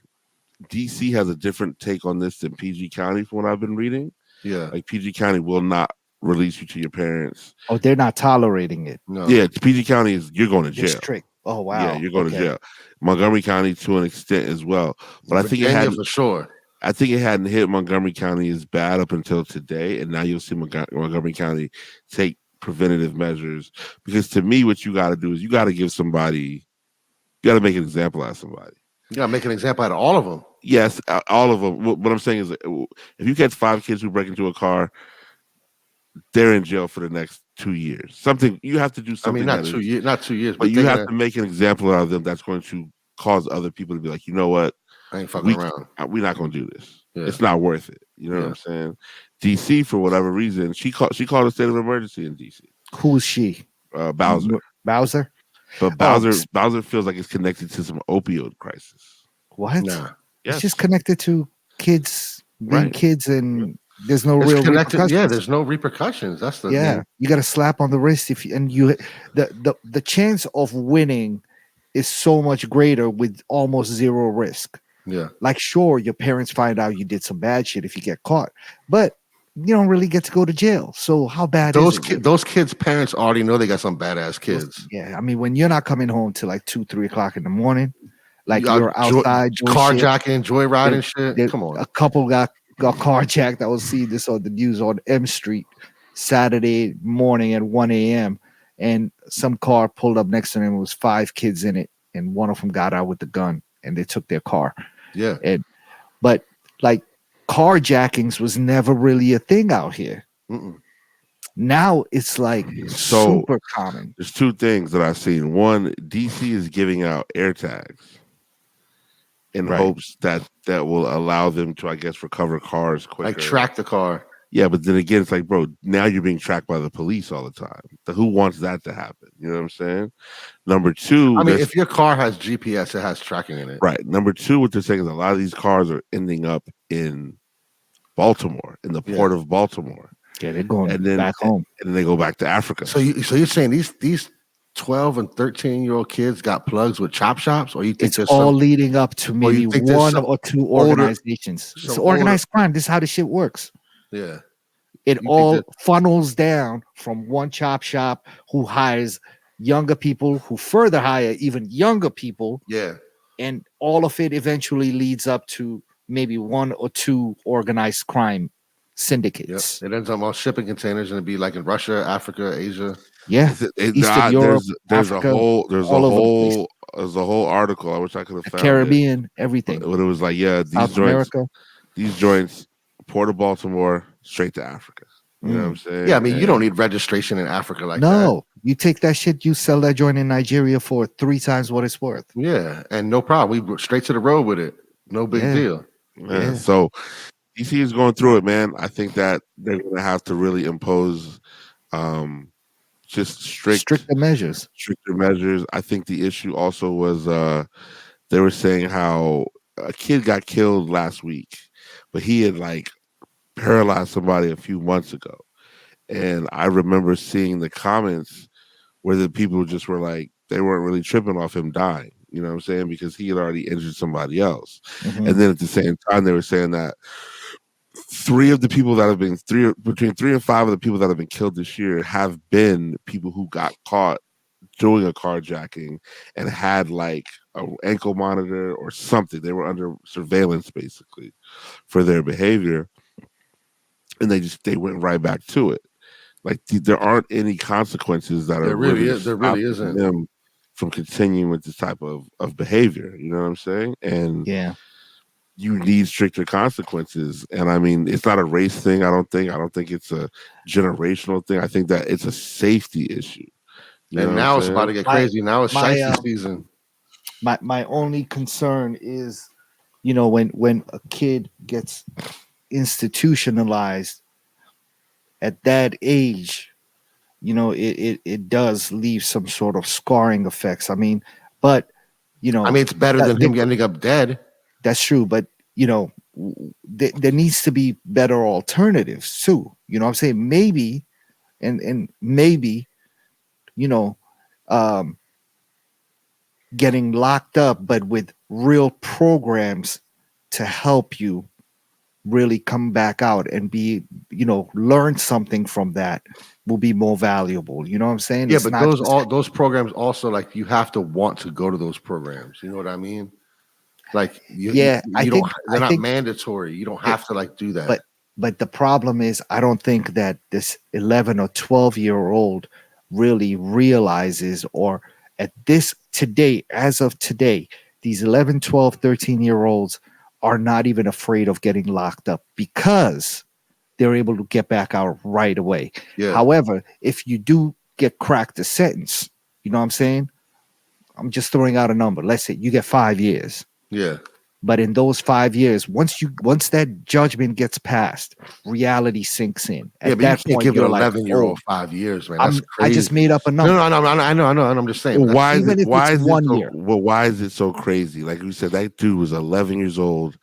DC has a different take on this than PG County from what I've been reading. Yeah. Like PG County will not release you to your parents. Oh, they're not tolerating it. No. Yeah, PG County you're going to They're jail. strict. Oh, wow. Yeah, you're going to jail. Montgomery County to an extent as well. But I think Virginia for sure. I think it hadn't hit Montgomery County as bad up until today, and now you'll see Montgomery County take preventative measures. Because to me, what you got to do is you got to make an example out of somebody. You got to make an example out of all of them. Yes, all of them. What I'm saying is, if you catch 5 kids who break into a car, they're in jail for the next 2 years. Something you have to do. Something. I mean, not 2 years, but you have to make an example out of them that's going to cause other people to be like, you know what? I ain't fucking around. We're not going to do this. Yeah. It's not worth it. You know what I'm saying? DC, for whatever reason, she called a state of emergency in DC. Who's she? Bowser. Bowser? But Bowser feels like it's connected to some opioid crisis. What? Nah. Yes. It's just connected to kids being kids, and there's no It's real connected. repercussions. Yeah, there's no repercussions. That's the thing. You got a slap on the wrist the chance of winning is so much greater with almost zero risk. Yeah. Like, sure, your parents find out you did some bad shit if you get caught, but you don't really get to go to jail. So how bad is it? Those kids' parents already know they got some badass kids. Yeah, I mean, when you're not coming home till like 2-3 o'clock in the morning, like you're outside carjacking, joyriding shit. Come on, a couple got carjacked. I was seeing this on the news on M Street Saturday morning at 1 a.m. and some car pulled up next to them. It was 5 kids in it, and one of them got out with the gun, and they took their car. Yeah, but like carjackings was never really a thing out here. Mm-mm. Now it's like super common. There's 2 things that I've seen. One, DC is giving out air tags in hopes that will allow them to, I guess, recover cars quicker. Like track the car. Yeah, but then again, it's like, bro, now you're being tracked by the police all the time. Who wants that to happen? You know what I'm saying? Number 2, I mean, if your car has GPS, it has tracking in it. Right. Number 2, what they're saying is a lot of these cars are ending up in Baltimore, in the port of Baltimore. Yeah, they're going back home, and then they go back to Africa. So you're saying these 12 and 13-year-old kids got plugs with chop shops, or you think it's all leading up to maybe 1 or 2 organizations? It's organized crime. This is how the shit works. Yeah. It all funnels down from one chop shop who hires younger people who further hire even younger people, Yeah. and all of it eventually leads up to maybe one or two organized crime Yep. syndicates. It ends up on shipping containers, and it'd be like in Russia, Africa, Asia. Yeah, Eastern Europe, there's a Africa, whole all over the place. there's a whole article. I wish I could have The found it. Caribbean, everything. But it was like, yeah, South America. these joints, Port of Baltimore, straight to Africa. You know what I'm saying? Yeah, I mean, you don't And- need registration in Africa like that. No, you take that shit, you sell that joint in Nigeria for 3 times what it's worth. Yeah, and no problem. We went straight to the road with it. No big Yeah. deal. Yeah. So DC is going through it, man. I think that they're going to have to really impose just stricter measures. I think the issue also was they were saying how a kid got killed last week, but he had like paralyzed somebody a few months ago. And I remember seeing the comments where the people just were like, they weren't really tripping off him dying. You know what I'm saying? Because he had already injured somebody else. Mhm. And then at the same time, they were saying that between 3 and 5 of the people that have been killed this year have been people who got caught doing a carjacking and had like an ankle monitor or something. They were under surveillance basically for their behavior. And they went right back to it. Like there aren't any consequences that There are really is. There really stopping isn't. them from continuing with this type of behavior. You know what I'm saying? And Yeah. you need stricter consequences. And I mean, it's not a race thing. I don't think it's a generational thing. I think that it's a safety issue. You know And what now I'm it's about to saying? get crazy. Now it's my, shiesty season. My only concern is, you know, when a kid gets institutionalized at that age, you know, it does leave some sort of scarring effects. I mean, but you know, I mean, it's better than him ending up dead. That's true, but you know, there needs to be better alternatives too. You know what I'm saying? Maybe, and maybe, you know, getting locked up, but with real programs to help you really come back out and be, you know, learn something from that will be more valuable. You know what I'm saying? Yeah, It's but not just- those programs also, like, you have to want to go to those programs. You know what I mean? Like Yeah, I think- they're I not think- mandatory. You don't have to like do that. But the problem is, I don't think that this 11 or 12-year-old really realizes, or at this today, as of today, these 11, 12, 13-year-olds are not even afraid of getting locked up because they're able to get back out right away. Yeah. However, if you do get cracked a sentence, you know what I'm saying? I'm just throwing out a number. Let's say you get 5 years. Yeah. But in those 5 years, once that judgment gets passed, reality sinks in. At Yeah, but that you can't point, give an you're like, 11-year-old oh, 5 years, man. That's I crazy. just made up a number. No, I know. And I'm just saying. Well, why is even it, if why it's is it 1 so, year. well, why is it so crazy? Like we said, that dude was 11 years old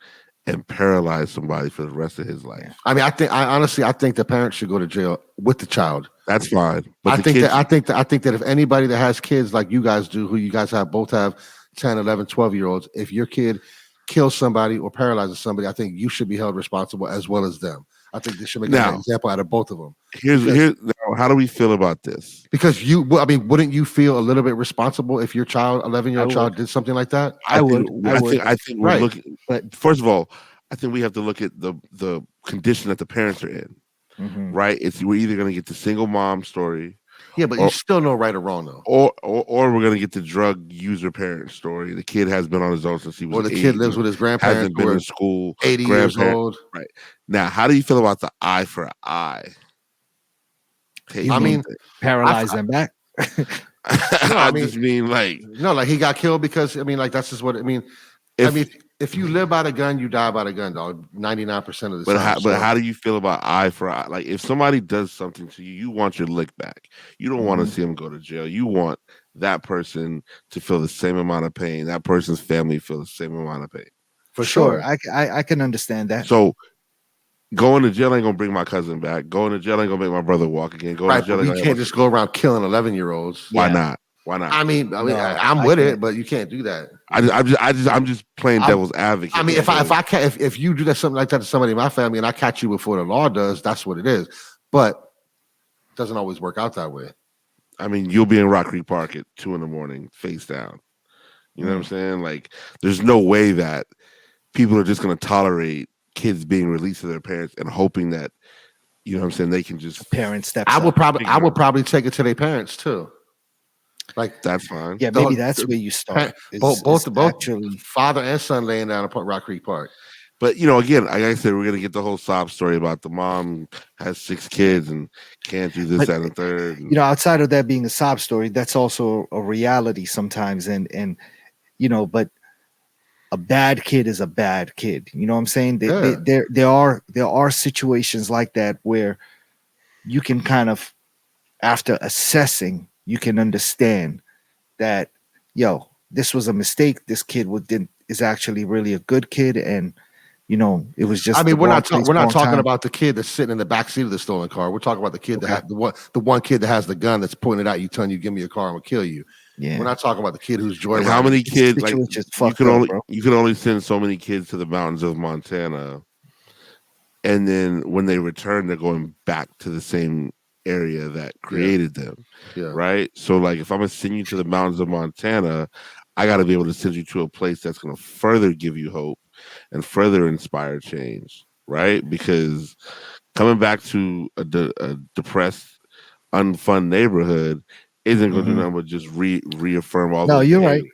and paralyzed somebody for the rest of his life. I mean, I think the parents should go to jail with the child. That's fine. But I think that if anybody that has kids like you guys do, who you guys both have 10, 11, 12-year-olds, if your kid kills somebody or paralyzes somebody, I think you should be held responsible as well as them. I think they should make an example out of both of them. Now, how do we feel about this? Because wouldn't you feel a little bit responsible if your 11-year-old child did something like that? I think we're Right. looking. But first of all, I think we have to look at the condition that the parents are in. Mhm. Right? We're either going to get the single mom story. Yeah, but you still know right or wrong though. Or we're gonna get the drug user parent story. The kid has been on his own since he was. Or the kid lives with his grandparents. Hasn't been in school. 80 years old. Right now, how do you feel about the eye for eye? Okay, I mean, paralyze them back. I just mean like he got killed because I mean, like that's just what I mean. If you live by the gun, you die by the gun, dog. 99% of the time. But how do you feel about eye for eye? Like if somebody does something to you, you want your lick back. You don't want to see them go to jail. You want that person to feel the same amount of pain. That person's family feel the same amount of pain. For sure. I can understand that. So going to jail ain't gonna bring my cousin back. Going to jail ain't gonna make my brother walk again. Going to jail you can't just go around killing 11-year-olds. Why not? Why not? I mean, I'm with it, but you can't do that. I'm just playing devil's advocate. I mean, if you do that something like that to somebody in my family and I catch you before the law does, that's what it is. But it doesn't always work out that way. I mean, you'll be in Rock Creek Park at 2 a.m, face down. You know what I'm Mm. saying? Like, there's no way that people are just going to tolerate kids being released to their parents and hoping that, you know what I'm saying, they can just Parent steps I would up. probably I figure it would out. probably take it to their parents too. Like That's fine. Yeah, maybe that's where you start. both Actually, father and son laying down at Rock Creek Park. But, you know, again, like I said, we're going to get the whole sob story about the mom has 6 kids and can't do this, but that, and the third. you know, outside of that being a sob story, that's also a reality sometimes. And you know, but a bad kid is a bad kid. You know what I'm saying? Yeah. There are situations like that where you can kind of, after assessing, you can understand that, yo, this was a mistake. This kid is actually really a good kid, and you know, it was just I mean, the wrong place, we're not wrong talking time. about the kid that's sitting in the back seat of the stolen car. We're talking about the kid Okay. that the one kid that has the gun that's pointing at you, telling you, "Give me a car, I'm gonna kill you." Yeah. We're not talking about the kid who's Like, joyriding. how many It's kids, like, situation's you fucked can up, only bro. you can only send so many kids to the mountains of Montana, and then when they return, they're going back to the same area that created them, Yeah. right? So, like, if I'm gonna send you to the mountains of Montana, I got to be able to send you to a place that's going to further give you hope and further inspire change, right? Because coming back to a depressed, unfun neighborhood isn't going to do Mhm. nothing but just reaffirm all No, those you're right. behaviors.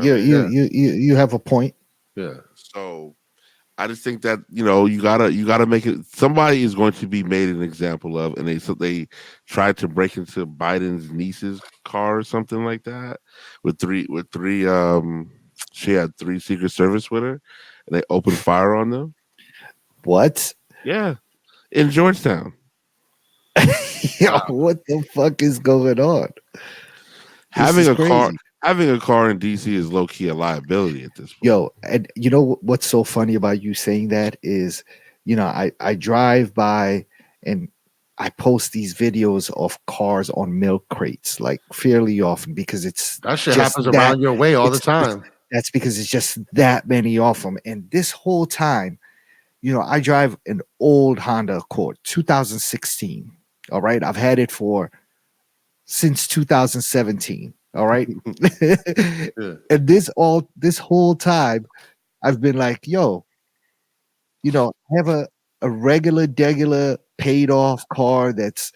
You know what I mean? You have a point. Yeah. So I just think that, you know, you gotta make it. Somebody is going to be made an example of, and they tried to break into Biden's niece's car or something like that with three. She had 3 Secret Service with her, and they opened fire on them. What? Yeah, in Georgetown. Yo, what the fuck is going on? This Having is a car, crazy. having a car in DC is low key a liability at this point. Yo, and you know what's so funny about you saying that is, you know, I drive by and I post these videos of cars on milk crates like fairly often because it's That shit just happens that around your way all the it's time. that's because it's just that many of them. And this whole time, you know, I drive an old Honda Accord, 2016. All right, I've had it for since 2017. All right, Yeah. and this whole time I've been like, yo, you know, I have a regular, degular, paid off car that's,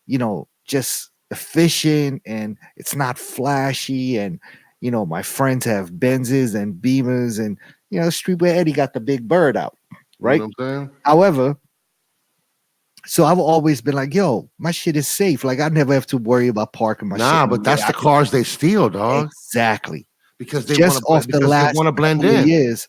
you know, just efficient and it's not flashy. And, you know, my friends have Benzes and Beamers and, you know, Streetwear Eddie got the big bird out, You know right? what I'm saying? However, so I've always been like, yo, my shit is safe. Like I never have to worry about parking my shit. Nah, in but that's way the I can- cars they steal, dog. Exactly. Because they Just want off the last to blend couple of in. years,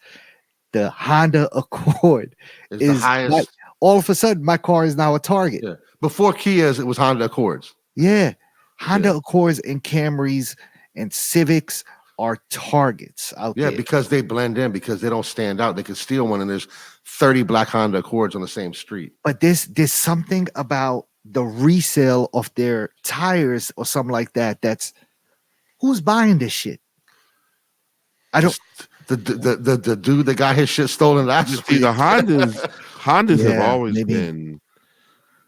the Honda Accord It's the is highest. all of a sudden my car is now a target. Yeah. Before Kias, it was Honda Accords. Yeah. Honda Yeah. Accords and Camrys and Civics are targets out Yeah, there. because they blend in, because they don't stand out. They could steal one, and there's 30 black Honda Accords on the same street. But there's something about the resale of their tires or something like that. That's who's buying this shit? I don't. The dude that got his shit stolen You last see, week. the Hondas have Yeah, always maybe. been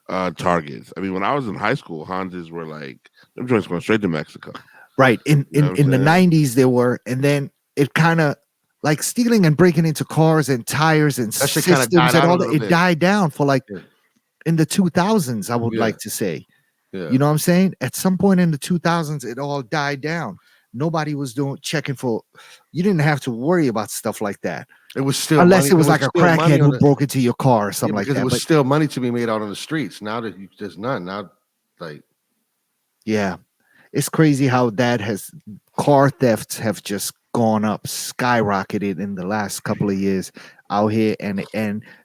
targets. I mean, when I was in high school, Hondas were like them joints going straight to Mexico. Right. In You know what I'm in the saying? 90s there were, and then it kind of like stealing and breaking into cars and tires and That shit kinda systems died and out a all that. little It bit. died down for like Yeah. in the 2000s, I would Yeah. like to say. Yeah. You know what I'm saying? At some point in the 2000s, it all died down. Nobody was checking for. You didn't have to worry about stuff like that, It was still unless money. it was like a still money crackhead on who the, broke into your car or yeah, something like because it that. was But still money to be made out on the streets. Now that there's none. Now, like, yeah, it's crazy how car thefts have just gone up, skyrocketed in the last couple of years out here, and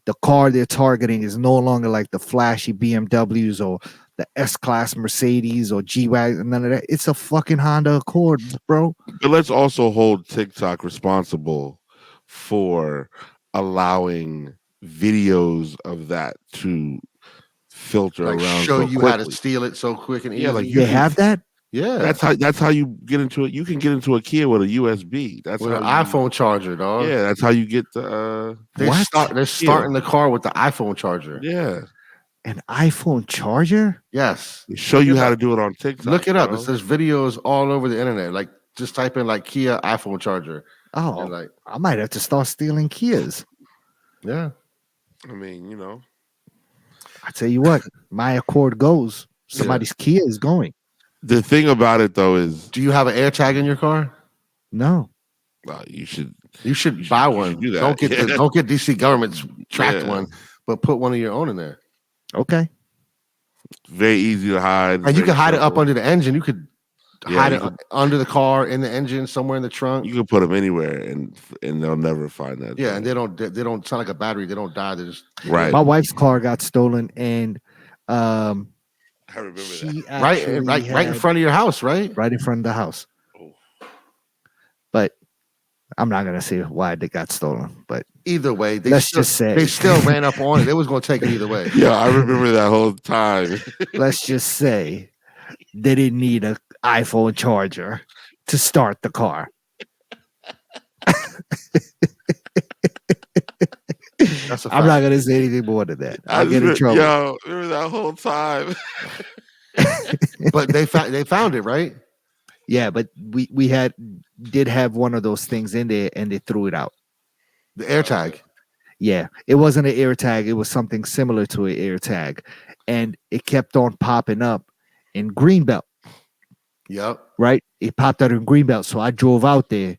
the car they're targeting is no longer like the flashy BMWs or the S-Class Mercedes or G-Wagon, none of that. It's a fucking Honda Accord, bro. But let's also hold TikTok responsible for allowing videos of that to filter like around show so you how to quickly. steal it so quick and Yeah, like easy. you They can. have that? Yeah. That's how you get into it. You can get into a Kia with a USB. That's With how an you, iPhone charger, dog. Yeah, that's how you get the. They're What? starting the car with the iPhone charger. Yeah, An iPhone charger? Yes. They show Look you it how up. to do it on TikTok. Look it up. Bro. There's videos all over the internet. Like just type in like Kia iPhone charger. Oh, And like, I might have to start stealing Kias. yeah. I mean, you know, I tell you what, my Accord goes. Somebody's Kia is going. the thing about it though is, Do you have an AirTag in your car? No. you should. You should buy you one. should do that. Don't get Yeah. don't get DC government's tracked Yeah. one, but put one of your own in there. Okay. Very easy to hide. And you very can hide it up simple. under the engine. You could Yeah, hide you it could- under the car, in the engine, somewhere in the trunk. You can put them anywhere, and they'll never find that. Yeah, thing. and they don't sound like a battery. They don't die. They just Right. My wife's car got stolen, and I remember that. she right actually in had- front of your house, right? right in front of the house. Oh. But I'm not gonna say why they got stolen. But Either way, they Let's still, just say- they still ran up on it. They was going to take it either way. Yeah, I remember that whole time. let's just say they didn't need an iPhone charger to start the car. That's a fact. I'm not gonna say anything more than that. I'll get in trouble. Yo, remember that whole time? But they found it, right? Yeah, but we did have one of those things in there, and they threw it out. The AirTag. Yeah, it wasn't an AirTag. It was something similar to an AirTag, and it kept on popping up in Greenbelt. Yep. Right, it popped out in Greenbelt, so I drove out there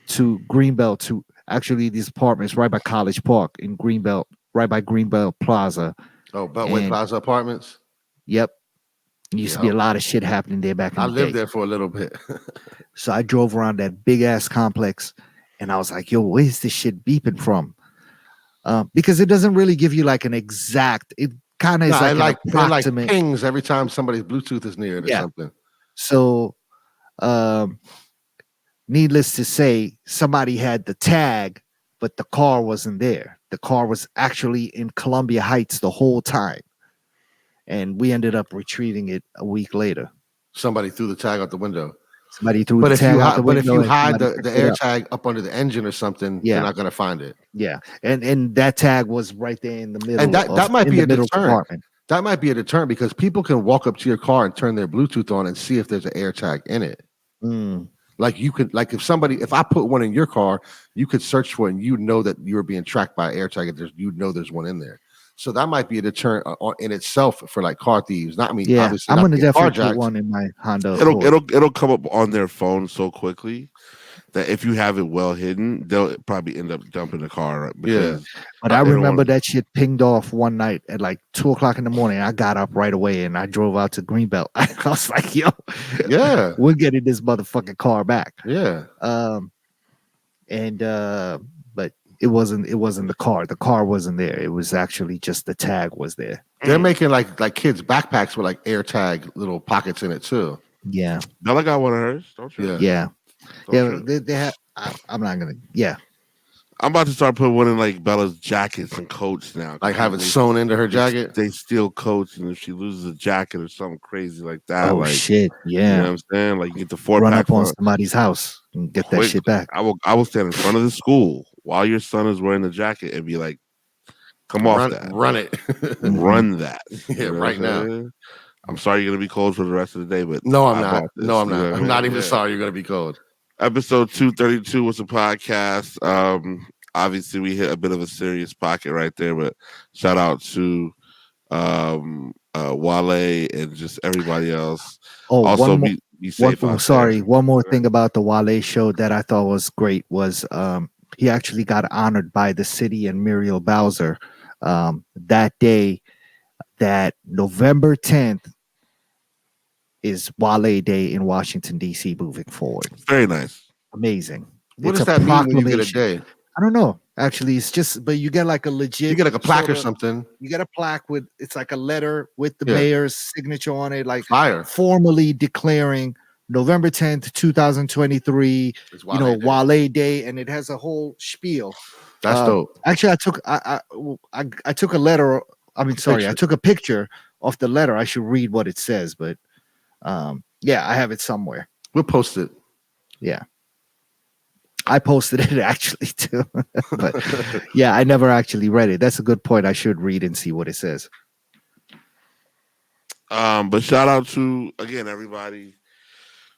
to Greenbelt to actually these apartments right by College Park in Greenbelt, right by Greenbelt Plaza. Oh, Beltway And- Plaza Apartments. Yep. Used to be a Yep. lot of shit happening there back in I the lived day. there for a little bit. So I drove around that big ass complex, and I was like, "Yo, where's this shit beeping from?" Because it doesn't really give you like an exact. It kind of is Nah, like an it like approximate. pings every time somebody's Bluetooth is near it or Yeah. something. So, needless to say, somebody had the tag, but the car wasn't there. The car was actually in Columbia Heights the whole time, and we ended up retrieving it a week later. Somebody threw the tag out the window. Somebody threw But the if tag you out the but if window. you and hide somebody the picked it up. AirTag up under the engine or something, Yeah. you're not going to find it. Yeah, and that tag was right there in the middle. And that might in be the a middle deterrent. compartment. That might be a deterrent because people can walk up to your car and turn their Bluetooth on and see if there's an AirTag in it. Mm. Like you could, like if I put one in your car, you could search for it and you know that you're being tracked by AirTag. And there's one in there. So that might be a deterrent in itself for like car thieves. Not I mean, Yeah, obviously I'm not gonna to get definitely carjacked. put one in my Honda. Accord. It'll come up on their phone so quickly that if you have it well hidden, they'll probably end up dumping the car. Right? Because But I they don't remember want- that shit pinged off one night at like 2:00 in the morning. I got up right away and I drove out to Greenbelt. I was like, "Yo, Yeah, we're getting this motherfucking car back." yeah. But it wasn't the car. The car wasn't there. It was actually just the tag was there. They're making like kids backpacks with like AirTag little pockets in it too. Yeah, Bella got one of hers. Don't you? Yeah. yeah, Don't yeah. you? They have. I'm not gonna. Yeah, I'm about to start putting one in like Bella's jackets and coats now. Like have it They- sewn into her jacket. They steal coats, and if she loses a jacket or something crazy like that, oh like shit. you know Yeah, what I'm saying? Like you get the 4-pack. run up on on- somebody's house and get that Quick. shit back. I will stand in front of the school while your son is wearing the jacket and be like, "Come off that, Run it. run that." Yeah, You know what right I'm now. saying? I'm sorry you're gonna be cold for the rest of the day, but No, I'm I not. bought this, No, I'm you know not. what I I'm mean? not even Yeah. sorry you're gonna be cold. Episode 232 was a podcast. Obviously we hit a bit of a serious pocket right there, but shout out to Wale and just everybody else. Oh, Also one more. be safe out Sorry, there. one more thing about the Wale show that I thought was great was he actually got honored by the city and Muriel Bowser that day. That November 10th is Wale Day in Washington D.C. Moving forward, Very nice. amazing. What It's does a that mean when you get a proclamation. day? I don't know. Actually, it's just, but you get like a legit. You get like a plaque or sorta- something. You get a plaque with it's like a letter with the Yeah. mayor's signature on it, like Fire. formally declaring November 10th, 2023. It's You know, Day. Wale Day, and it has a whole spiel. That's dope. Actually, I took a letter. I mean, sorry, I Picture. took a picture of the letter. I should read what it says, but yeah, I have it somewhere. We'll post it. Yeah, I posted it actually too, but yeah, I never actually read it. That's a good point. I should read and see what it says. But shout out to again everybody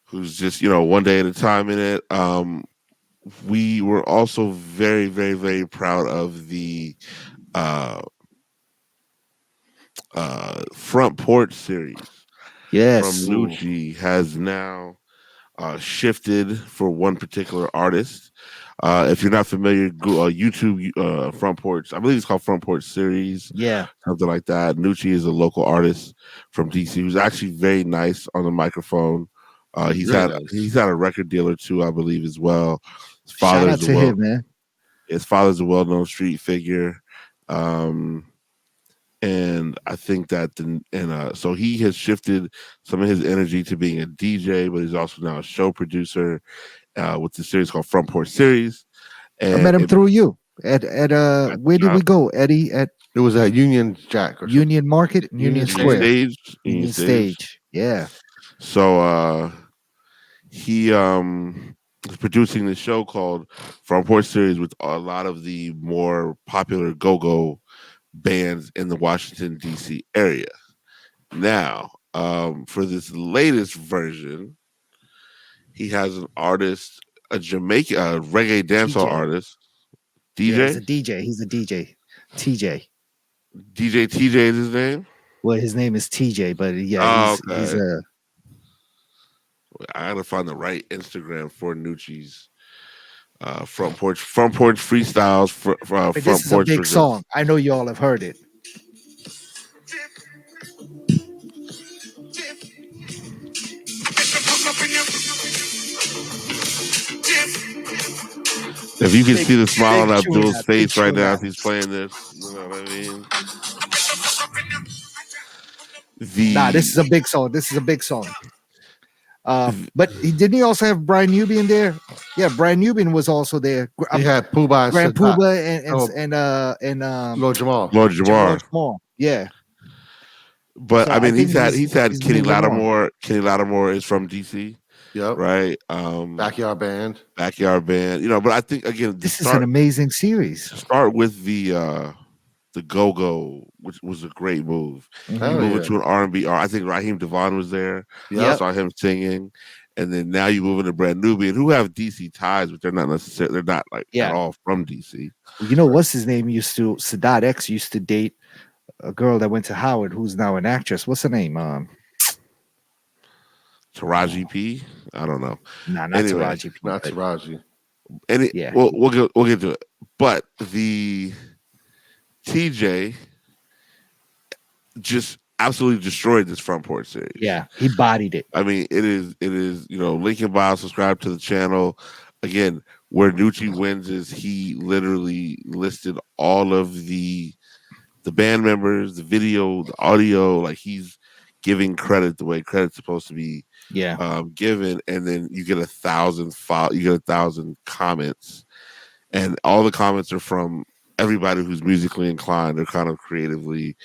who's just one day at a time in it. We were also very, very, very proud of the uh, front porch series from Yes. Ooh. Nucci has now shifted for one particular artist. If you're not familiar, go YouTube Front Porch. I believe it's called Front Porch Series, Yeah. something like that. Nucci is a local artist from DC who's actually very nice on the microphone. Really nice. He's had a record deal or two, I believe, as well. His Shout out father's a to well him, man. his father's a well-known street figure. Um, and I think that so he has shifted some of his energy to being a DJ, but he's also now a show producer with the series called Front Porch Series. I And met him it, through you at where did shout we go, Eddie? At It was at Union Jack or something. Union Market, Union Union Union Square. Square, Stage, Union Union Stage. Stage. Yeah. So he is producing this show called Front Porch Series with a lot of the more popular go-go bands in the Washington D.C. area. Now, for this latest version, he has an artist, a Jamaican reggae dancehall TJ. artist, Yeah, he's DJ. a DJ. He's a DJ. TJ. DJ TJ is his name. Well, his name is TJ, but yeah, Oh, he's okay. a I gotta find the right Instagram for Nucci's front porch freestyles but this front is a porch big presents. song. I know you all have heard it. If you can Big, see the smile big on tune Abdul's that, big face right tune now that. as he's playing this, you know what I mean? Nah, this is The a big song. This is a big song. But didn't he also have Brian Nubian there? Yeah, Brian Nubian was also there. He had Puba and Grand Sadat. Puba Oh, and Lord Jamal. Lord Jamal Jamar. Jamal. Yeah. But So I I mean think he's had he's Kenny moving on. Lattimore. Kenny Lattimore is from DC, Yep. right? Backyard Band. Backyard band, but I think again This is an amazing series. to start with the go go, which was a great move. You Mhm. Hell move yeah. into an R&B, or I think Raheem Devon was there. I Yep. Yep. saw him singing, and then now you move into Brand Nubian, who have DC ties, but they're not necessarily they're not like at Yeah. all from DC. You know what's his name used to Sadat X used to date a girl that went to Howard who's now an actress. What's her name? Taraji P. I don't know. Nah, not Anyway, Taraji P. Not But Taraji. yeah. we'll get to it. But the TJ just absolutely destroyed this front porch series. Yeah. He bodied it. I mean, it is link in bio, subscribe to the channel. Again, where Nucci wins is he literally listed all of the band members, the video, the audio, like he's giving credit the way credit's supposed to be Yeah. given, and then you get 1,000 comments, and all the comments are from everybody who's musically inclined or kind of creatively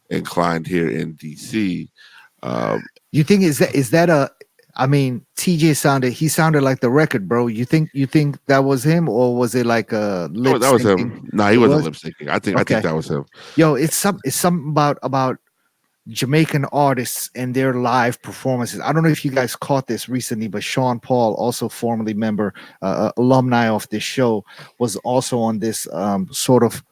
inclined here in DC. You think is that a I mean, TJ sounded like the record, bro. You think that was him or was it like a lip That was syncing? him. No, he It wasn't was? lip syncing. I think Okay. that was him. Yo, it's something about Jamaican artists and their live performances. I don't know if you guys caught this recently, but Sean Paul, also formerly member, alumni of this show, was also on this sort of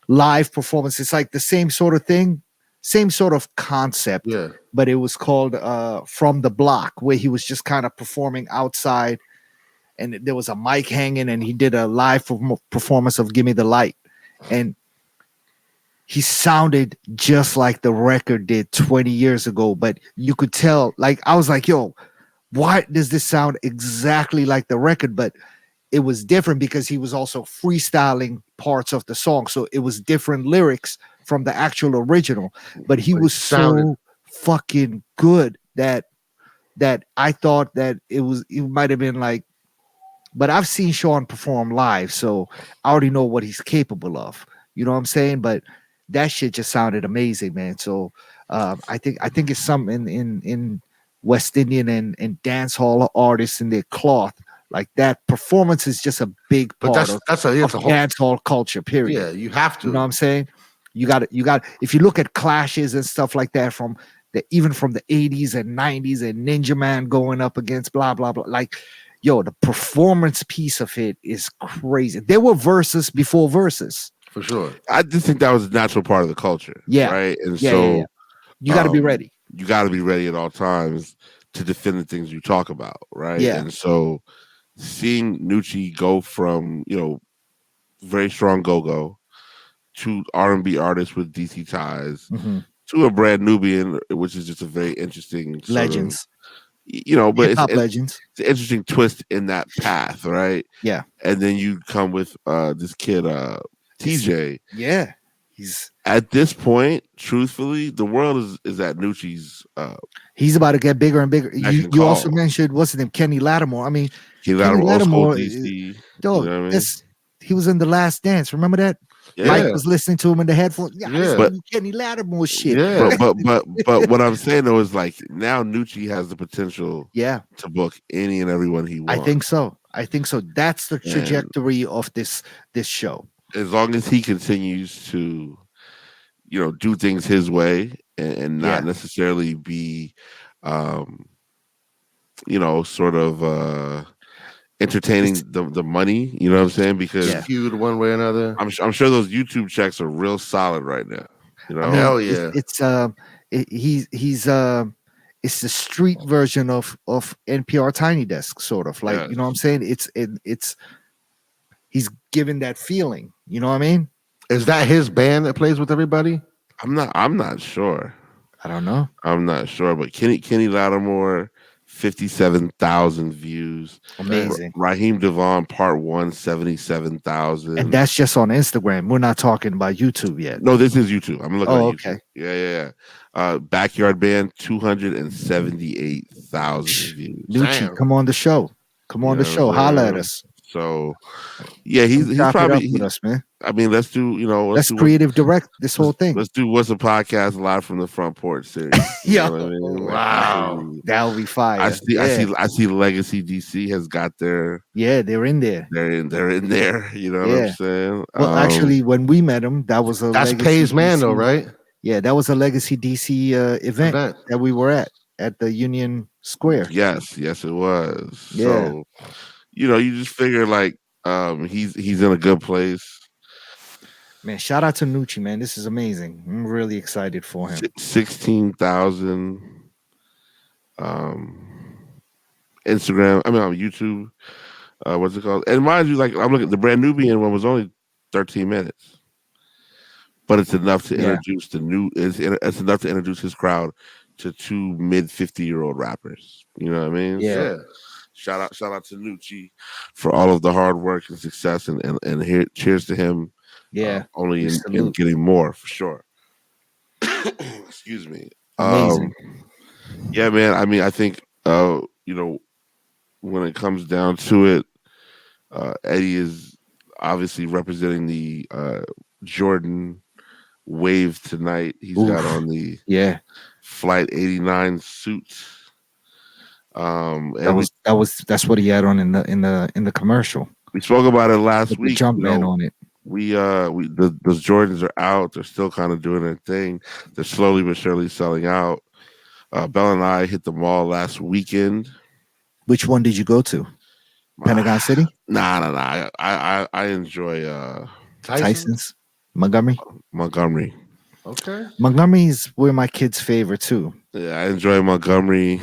live performance. It's like the same sort of thing, same sort of concept, Yeah. but it was called From the Block, where he was just kind of performing outside and there was a mic hanging and he did a live performance of Give Me the Light. And he sounded just like the record did 20 years ago, but you could tell, like, I was like, yo, why does this sound exactly like the record? But it was different because he was also freestyling parts of the song. So it was different lyrics from the actual original, but he But it was sounded- so fucking good that I thought that it might have been like, but I've seen Sean perform live, so I already know what he's capable of. You know what I'm saying? But that shit just sounded amazing, man. So I think it's something in West Indian and dance hall artists in their cloth. Like that performance is just a big But part that's of a whole. dance hall culture, period. Yeah, you have to. You know what I'm saying? You got if you look at clashes and stuff like that from that even from the 80s and 90s and Ninja Man going up against blah blah blah. Like, yo, the performance piece of it is crazy. There were verses before verses. For sure. I just think that was a natural part of the culture. Yeah. Right. And Yeah, so yeah. You got to be ready. You got to be ready at all times to defend the things you talk about. Right. Yeah. And so seeing Nucci go from, very strong go to R&B artist with DC ties to a brand Nubian, which is just a very interesting Legends. But Hip-hop legends. It's an interesting twist in that path, right? Yeah. And then you come with this kid, TJ. Yeah. He's at this point, truthfully, the world is at Nucci's. He's about to get bigger and bigger. You also mentioned what's his name, Kenny Lattimore. I mean, Kenny Lattimore, DC. Dog, he was in The Last Dance. Remember that? Yeah. Mike was listening to him in the headphones. Yeah, but Kenny Lattimore shit. Yeah. But what I'm saying though is like now Nucci has the potential to book any and everyone he wants. I think so. That's the trajectory of this show. As long as he continues to, do things his way and not necessarily be, sort of entertaining the money, you know what I'm saying? Because skewed one way or another. I'm sure those YouTube checks are real solid right now. Hell yeah! It's the street version of NPR Tiny Desk, sort of like you know what I'm saying. It's he's given that feeling. You know what I mean? Is that his band that plays with everybody? I'm not sure. I don't know. I'm not sure, but Kenny Lattimore. 57,000 views. Amazing. Raheem Devon Part 1, 77,000. And that's just on Instagram. We're not talking about YouTube yet. No, this is YouTube. I'm looking at YouTube. Okay. Yeah. Backyard Band, 278,000 views. Nucci, come on the show. Holla at us. So, yeah, he's probably with us, man. I mean, let's do, let's creative direct this whole thing. Let's do What's a Podcast live from the front porch series. Wow, that'll be fire. I see Legacy DC has got their they're in there. They're in there. You know what I'm saying? Well, actually, when we met him, that's Pay's Man though, right? Yeah, that was a Legacy DC event that we were at the Union Square. Yes, it was. Yeah. So, you just figure like he's in a good place. Man, shout out to Nucci, man. This is amazing. I'm really excited for him. 16,000 Instagram. I mean, on YouTube. What's it called? And mind you, like I'm looking at the brand Nubian one was only 13 minutes. But it's enough to introduce it's enough to introduce his crowd to two mid 50-year-old rappers. You know what I mean? Yeah. So, shout out to Nucci for all of the hard work and success and here, cheers to him. Yeah. Only in getting more for sure. Excuse me. Amazing. Yeah, man. I mean, I think when it comes down to it, Eddie is obviously representing the Jordan wave tonight. He's got on the Flight 89 suit. That's what he had on in the commercial. We spoke about it last week. Jumpman on it. Those Jordans are out. They're still kind of doing their thing. They're slowly but surely selling out. Bella and I hit the mall last weekend. Which one did you go to? Pentagon City? Nah. I enjoy Tyson's. Montgomery. Okay. Montgomery is where my kids' favorite too. Yeah, I enjoy Montgomery.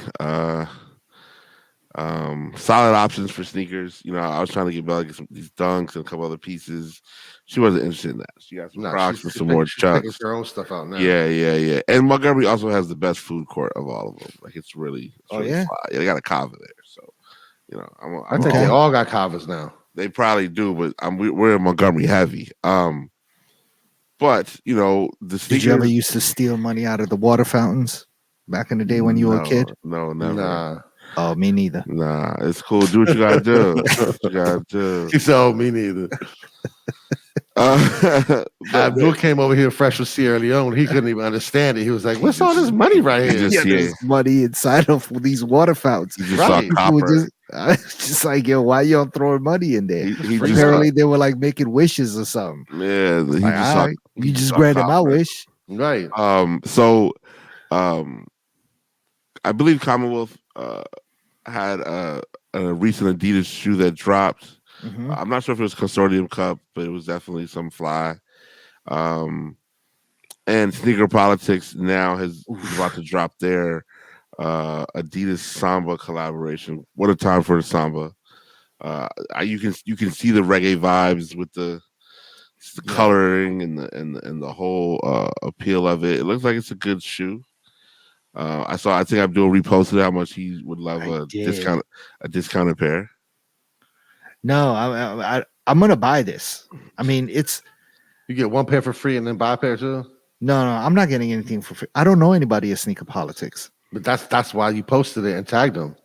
Solid options for sneakers. I was trying to get Bella these Dunks and a couple other pieces. She wasn't interested in that. She got some Crocs and some more Chucks. She's her own stuff out now. Yeah. And Montgomery also has the best food court of all of them. Like it's really yeah? Fly. Yeah, they got a Kava there. So, I think they all got Kavas now. They probably do, but we're in Montgomery heavy. But the sneakers. Did you ever used to steal money out of the water fountains back in the day when you were a kid? No, never. Nah. Oh, me neither. Nah, it's cool. Do what you gotta do. He said, "Oh, me neither." Abdul came over here fresh with Sierra Leone. He couldn't even understand it. He was like, "What's all this money right here?" There's money inside of these water fountains. Right. Just like, yo, why y'all throwing money in there? Apparently, they were like making wishes or something. Yeah, you just granted my wish, right? I believe Commonwealth had a recent Adidas shoe that dropped. Hmm. I'm not sure if it was Consortium Cup, but it was definitely some fly. Um, and Sneaker Politics now is about to drop their Adidas Samba collaboration. What a time for the Samba! You can see the reggae vibes with the Yeah, coloring and the whole appeal of it. It looks like it's a good shoe. I think Abdul reposted how much he would love I did. a discounted pair. No, I'm gonna buy this. I mean, it's you get one pair for free and then buy a pair too. no. I'm not getting anything for free. I don't know anybody at Sneaker Politics. But that's why you posted it and tagged them.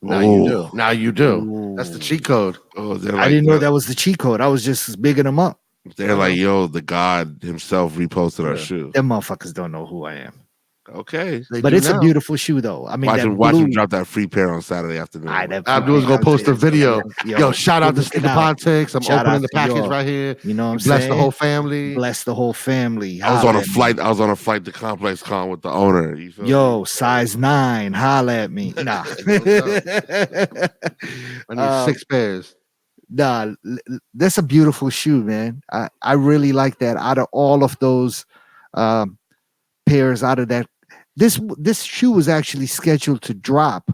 Now you do. Oh, Now you do. That's the Ooh. cheat code. oh, I didn't know that was the cheat code. I was just bigging them up. they're like, yo, the God himself reposted our Yeah. shoe. Them motherfuckers don't know who I am. Okay, They But do it's a now. beautiful shoe, though. I mean, watch that him blue. drop that free pair on Saturday afternoon. That Abdul's gonna post a video. Yo, shout out good to looking Sneaker out. Politics. I'm Shout opening out the to package y'all. right here. You know what I'm Bless the saying? whole family. Bless the whole family. I was on Holla a at me. flight. I was on a flight to Complex Con with the owner. You feel Yo, me? size 9. Holla at me. Nah. I need 6 pairs. That's a beautiful shoe, man. I really like that. Out of all of those um, pairs, out of that, this shoe was actually scheduled to drop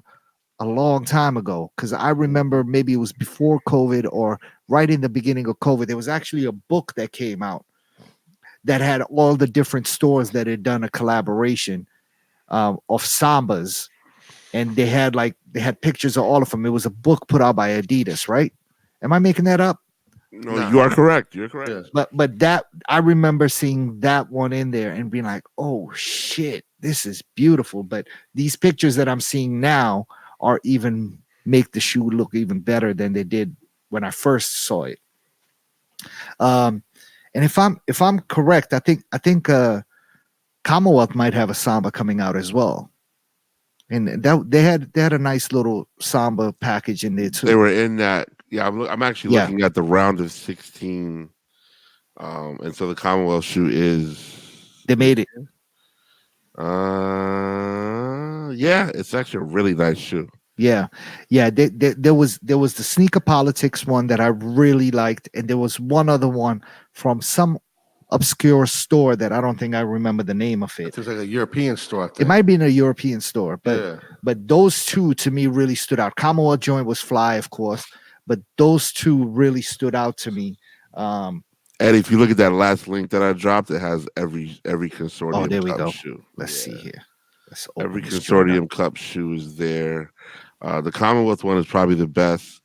a long time ago because I remember maybe it was before COVID or right in the beginning of COVID. There was actually a book that came out that had all the different stores that had done a collaboration of Sambas, and they had pictures of all of them. It was a book put out by Adidas, right? Am I making that up? No, Nah. you are correct. You're correct. Yeah. But that I remember seeing that one in there and being like, oh shit, this is beautiful. But these pictures that I'm seeing now are even make the shoe look even better than they did when I first saw it. Um, and if I'm correct, I think Commonwealth might have a Samba coming out as well. And that they had a nice little Samba package in there too. They were in that. Yeah, I'm actually Yeah. looking at the round of 16. And so the Commonwealth shoe is. They made it. Yeah, it's actually a really nice shoe. Yeah. There was the Sneaker Politics one that I really liked, and there was one other one from some obscure store that I don't think I remember the name of it. It's like a European store. I think. It might be in a European store, but Yeah. but those two to me really stood out. Commonwealth joint was fly, of course, but those two really stood out to me. And if you look at that last link that I dropped, it has every consortium Oh, there we cup go. shoe. Let's see here. Let's open Every this joint up. consortium cup shoe is there. The Commonwealth one is probably the best.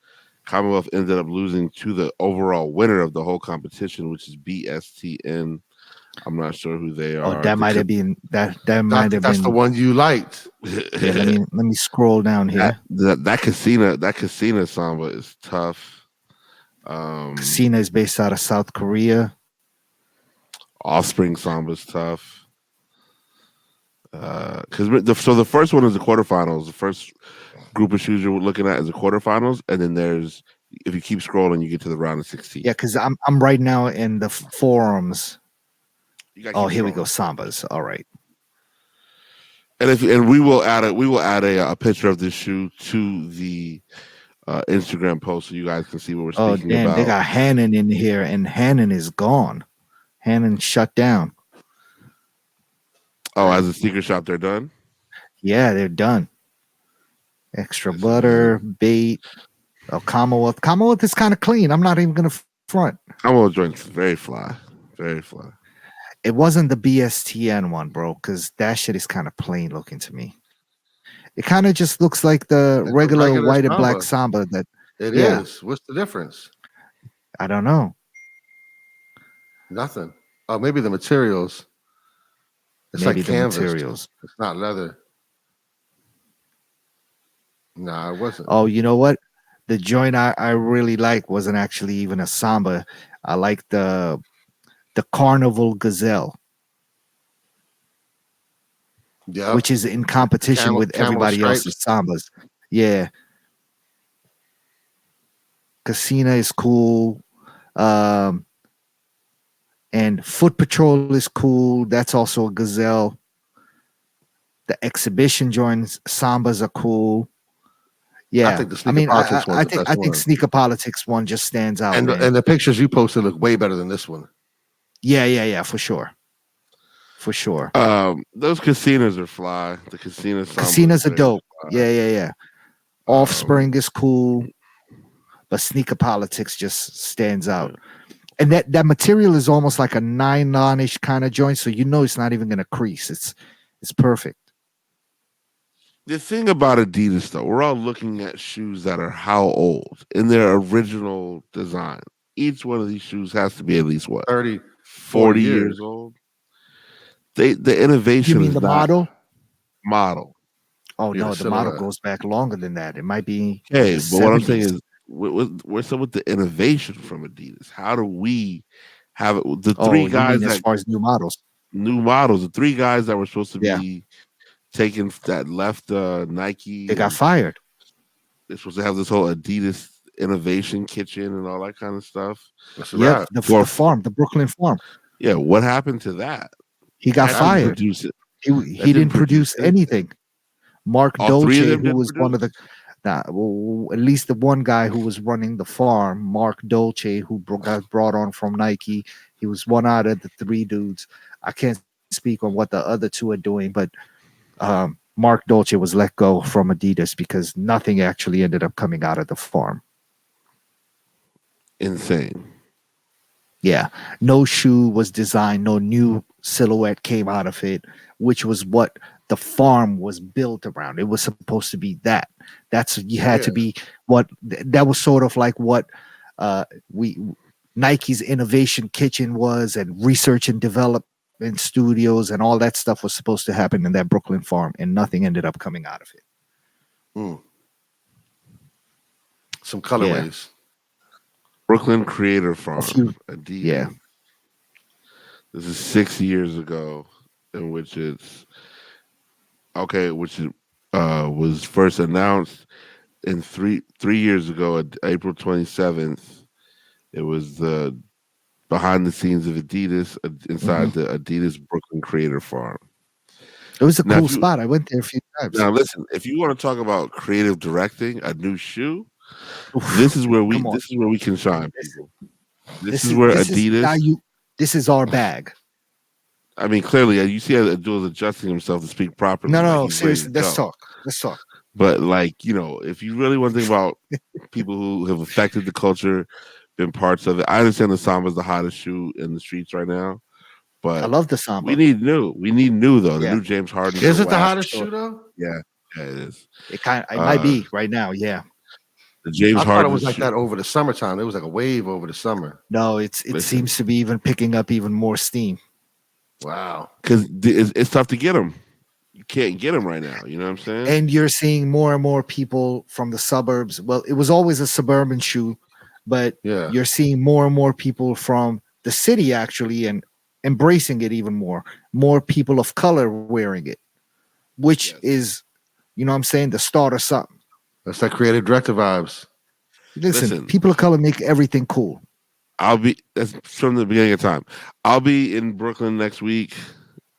Commonwealth ended up losing to the overall winner of the whole competition, which is BSTN. I'm not sure who they are. Oh, that might have been that. That might have That's been the one you liked. Yeah, let me scroll down here. that Casino Samba is tough. Casino is based out of South Korea. Offspring Samba is tough. So the first one is the quarterfinals. The first group of shoes you're looking at is the quarterfinals, and then there's if you keep scrolling, you get to the round of 16. Yeah, because I'm right now in the forums. You gotta Oh, keep here we scrolling. go. Sambas. All right. And we will add a picture of this shoe to the Instagram post so you guys can see what we're Oh, speaking damn. about. They got Hannon in here, and Hannon is gone. Hannon shut down. Oh, as a sneaker shop, they're done. Yeah, they're done. Extra butter, bait. Oh, Commonwealth. Commonwealth is kind of clean. I'm not even going to front. Commonwealth joint's very fly, very fly. It wasn't the BSTN one, bro, because that shit is kind of plain looking to me. It kind of just looks like the It's a regular regular white and black Samba. Samba that It Yeah. is. What's the difference? I don't know. Nothing. Oh, maybe the materials. It's Maybe like the canvas. materials. It's not leather. Nah, it wasn't. Oh, you know what? The joint I really like wasn't actually even a Samba. I like the Carnival Gazelle, Yeah. which is in competition with camel everybody stripes. else's Sambas. Yeah. Casino is cool. And Foot Patrol is cool. That's also a Gazelle. The exhibition joints, Sambas are cool. I Yeah, think the I sneaker mean, politics one's I the think best one. Sneaker Politics one just stands out, man. And the pictures you posted look way better than this one. Yeah, for sure, for sure. Those casinos are fly. The casino samba is Casinas are very dope. fly. Yeah. Um, Offspring is cool, but Sneaker Politics just stands yeah. out. And that material is almost like a nylon-ish kind of joint, so you know it's not even gonna crease. It's perfect. The thing about Adidas, though, we're all looking at shoes that are how old in their original design. Each one of these shoes has to be at least what 30, 40 40 years. years old. The You innovation mean is the not model? model. Oh Yeah, the no, the model silhouette. goes back longer than that. It might be Okay, the but what I'm saying 70s. is, what's up with the innovation from Adidas? How do we have it? The three Oh, you guys mean as that far as new models? new models, the three guys that were supposed to Yeah, be taken that left they Nike, got and fired. they're supposed to have this whole Adidas innovation kitchen and all that kind of stuff. That's a Yep, wrap. For the Brooklyn farm. yeah, what happened to that? He got That didn't fired. produce it. He That didn't didn't produce produce anything. anything. Mark All three of Dolce, them who didn't was one of the produce. well, at least the one guy who was running the farm, Mark Dolce, who got brought on from Nike. He was one out of the three dudes. I can't speak on what the other two are doing, but Mark Dolce was let go from Adidas because nothing actually ended up coming out of the farm. Insane. Yeah, no shoe was designed, no new silhouette came out of it, which was what the farm was built around. It was supposed to be that. That's you had Yeah. to be what that was sort of like what we Nike's innovation kitchen was, and research and development studios and all that stuff was supposed to happen in that Brooklyn farm, and nothing ended up coming out of it. Mm. Some Yeah, colorways. Brooklyn Creator a few. Farm, Yeah. Adidas. This is 6 years ago, in which it's okay, which was first announced in 3 years ago, April 27th. It was the behind the scenes of Adidas Mhm. inside the Adidas Brooklyn Creator Farm. It was a Now, cool spot. I went there a few times. listen, if you want to talk about creative directing, a new shoe, Oof, come on. this is where we can shine, This people. This is where this is now Adidas. this is our bag. I mean, clearly, you see Abdul's adjusting himself to speak properly, like No, he's ready seriously, to let's go. talk. Let's talk. But if you really want to think about people who have affected the culture, been parts of it, I understand the Samba is the hottest shoe in the streets right now, I but love the we Samba. need new. We need new though. The Yeah, new James Hardens, the Is it the WAP. hottest sure. shoe though? Yeah, yeah, it is. It might Uh, be right now. Yeah. the James I thought it Harden was like shoe. that over the summertime. It was like a wave over the summer. No, it Listen, seems to be even picking up even more steam. Wow. because it's tough to get them. You can't get them right now. You know what I'm saying? And you're seeing more and more people from the suburbs. Well, it was always a suburban shoe, but Yeah. you're seeing more and more people from the city actually and embracing it even more. More people of color wearing it, which Yes. is, you know what I'm saying, the start of something. That's that creative director vibes. Listen, Listen, people of color make everything cool. that's from the beginning of time. I'll be in Brooklyn next week,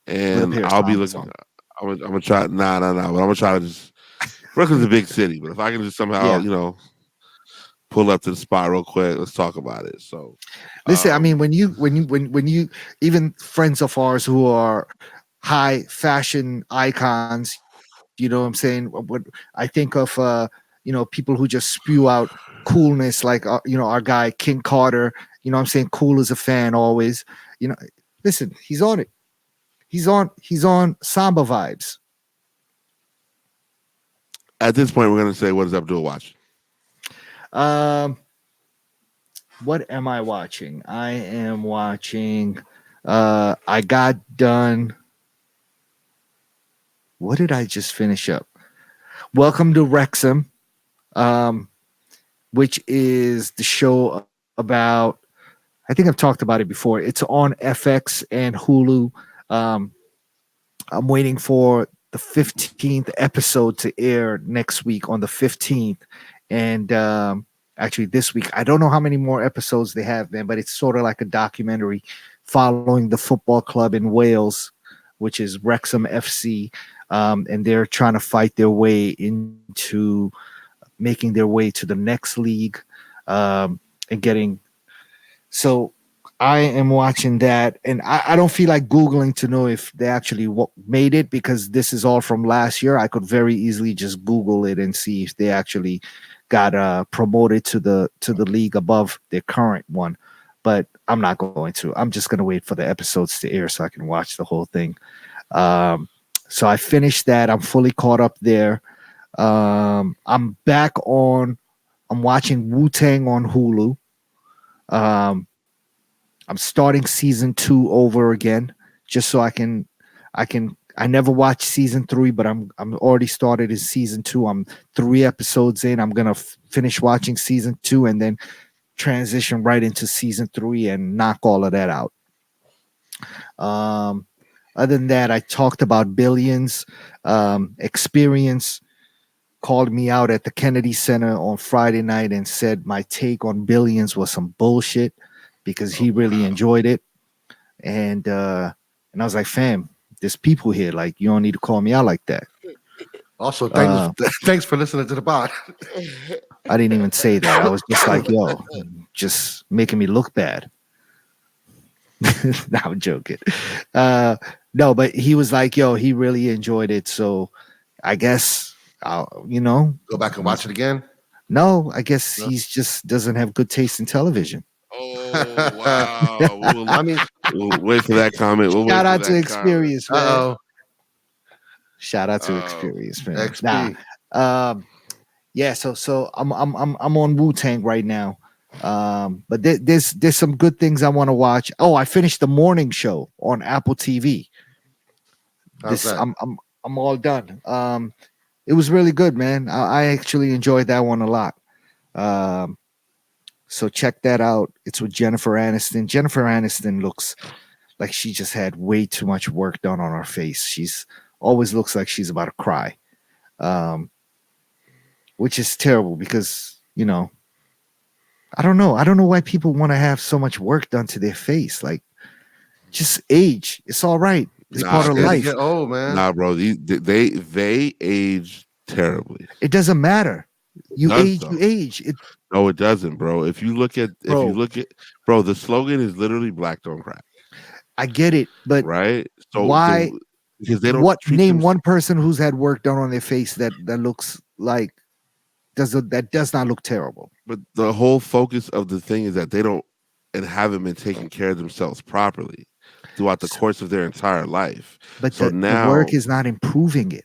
With a and pair of I'll be Sambas looking. on. I'm gonna try. Nah. But I'm gonna try to just. Brooklyn's a big city, but if I can just somehow, Yeah. pull up to the spot real quick, let's talk about it. So, Listen, I mean, um, when you even friends of ours who are high fashion icons, you know what I'm saying? What I think of, people who just spew out coolness, like our guy King Carter. You know what I'm saying? Cool as a fan always. You know, listen, he's on it. He's on Samba vibes. at this point, we're gonna say, what does Abdul watch? Um, what am I watching? I am watching. I got done. What did I just finish up? Welcome to Wrexham, um, which is the show about. I think I've talked about it before. It's on FX and Hulu. Um, I'm waiting for the 15th episode to air next week on the 15th. And actually, this week, I don't know how many more episodes they have, man, but it's sort of like a documentary following the football club in Wales, which is Wrexham FC. and they're trying to fight their way into making their way to the next league, and getting. So I am watching that, and I don't feel like googling to know if they actually made it, because this is all from last year. I could very easily just Google it and see if they actually got promoted to the league above their current one. But I'm not going to. I'm just going to wait for the episodes to air so I can watch the whole thing. Um, so I finished that. I'm fully caught up there. I'm back on. I'm watching Wu Tang on Hulu. Um, I'm starting season 2 over again, just so I never watched season 3, but I'm already started in season 2. I'm 3 episodes in. I'm gonna finish watching season 2 and then transition right into season 3 and knock all of that out. Um, Other than that, I talked about Billions. Experience called me out at the Kennedy Center on Friday night and said my take on Billions was some bullshit, because he really enjoyed it. And I was like, fam, there's people here. Like, you don't need to call me out like that. Also, Uh, thanks for listening to the pod. I didn't even say that. I was just like, yo, just making me look bad. No, I'm joking. No, but he was like, yo, he really enjoyed it. So I guess Go back and watch it again. no, I guess No? he's just doesn't have good taste in television. Oh wow! I mean, We'll wait for that comment. We'll wait Shout for out to that comment. Experience, man. uh Shout out to Um, Experience, man. XP. Um, yeah. So I'm on Wu Tang right now. But there's some good things I want to watch. Oh, I finished the morning show on Apple TV. How's This that? I'm all done. It was really good, man. I actually enjoyed that one a lot. Um, so check that out. It's with Jennifer Aniston. Jennifer Aniston looks like she just had way too much work done on her face. She's always looks like she's about to cry, um, which is terrible because I don't know. I don't know why people want to have so much work done to their face. Like, just age. It's all right. It's nah, part of Scared to life. get old, man. nah, bro. They age terribly. It doesn't matter. You Does age. though? You age. It, No, it doesn't, bro. bro. Bro, the slogan is literally "Black don't crack," I get it, but right? So why? because they don't What treat name them. one person who's had work done on their face that looks like that does not look terrible. But the whole focus of the thing is that they don't and haven't been taking care of themselves properly throughout the S- course of their entire life. But So the work now is not improving it.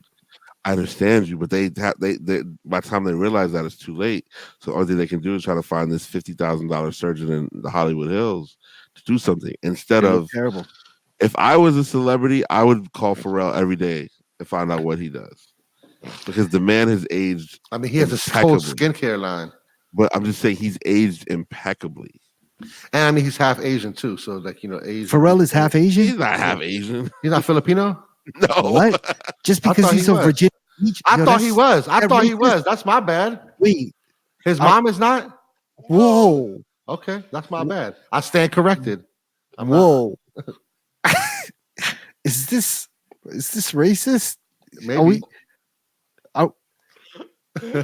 I understand you, but they by the time they realize that it's too late. So all they can do is try to find this $50,000 surgeon in the Hollywood Hills to do something instead They look of. terrible. If I was a celebrity, I would call Pharrell every day and find out what he does because the man has aged I mean, he has a whole impeccably. skincare line, But I'm just saying he's aged impeccably. and I mean, he's half Asian too. So, like, Asian. Pharrell is half Asian. He's not half Asian. He's not Filipino. No. What? Just I because thought he's he from was. Virginia Beach? I Yo, thought he was. I that thought he racist? was. That's my bad. Wait. His I- mom is not. Whoa. Okay, that's my bad. I stand corrected. I'm not. Whoa. Is this racist? Maybe. Are we are,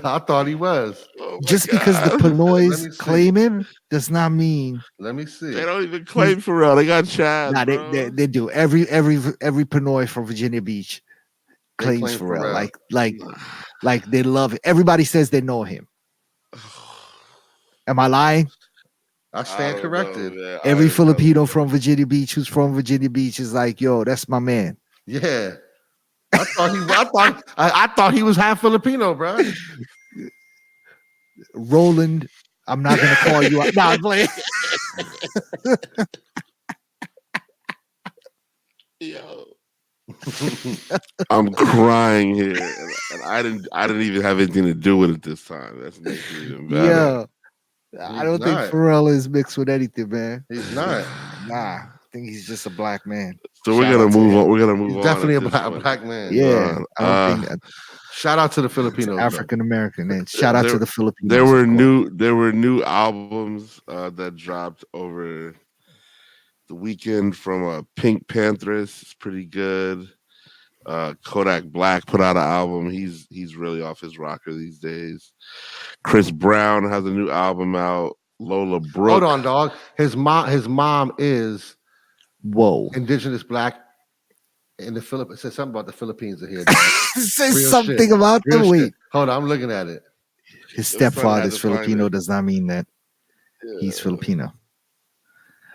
I thought he was. Oh my just because the God. Let me Pinoys see. claim him does not mean Let me see. They don't even claim Pharrell. They got Chad. nah, Bro. they do. Every Pinoy from Virginia Beach They claims claim Pharrell. Pharrell. Like they love it. Everybody says they know him. Am I lying? I stand corrected. Man. Every Filipino from Virginia Beach who's from Virginia Beach is like, yo, that's my man. Yeah. I thought he was half Filipino, bro. Roland, I'm not gonna call you out. Nah, I'm playing. Yo. I'm crying here, and I didn't even have anything to do with it this time. That's makes it even better. Yeah. I He's don't think not. Pharrell is mixed with anything, man. He's not. Nah, I think he's just a black man. So we're Shout gonna out to move him. on. We're gonna move He's on. definitely at a this black, point. black man. Yeah, I don't think Shout out to the Filipinos. African American. And shout out to There- the Filipinos. There were of course. new albums that dropped over the weekend from Pink Panthers. It's pretty good. Kodak Black put out an album. He's really off his rocker these days. Chris Brown has a new album out. Lola Hold Brooke. on, dog. His mom is Whoa. indigenous black in the Philippines. It says something about the Philippines in here, dog. Say Real something shit. about Real the shit. wait. Hold on, I'm looking at it. His It was funny, I had stepfather's to find Filipino it. does not mean that he's Yeah. Filipino.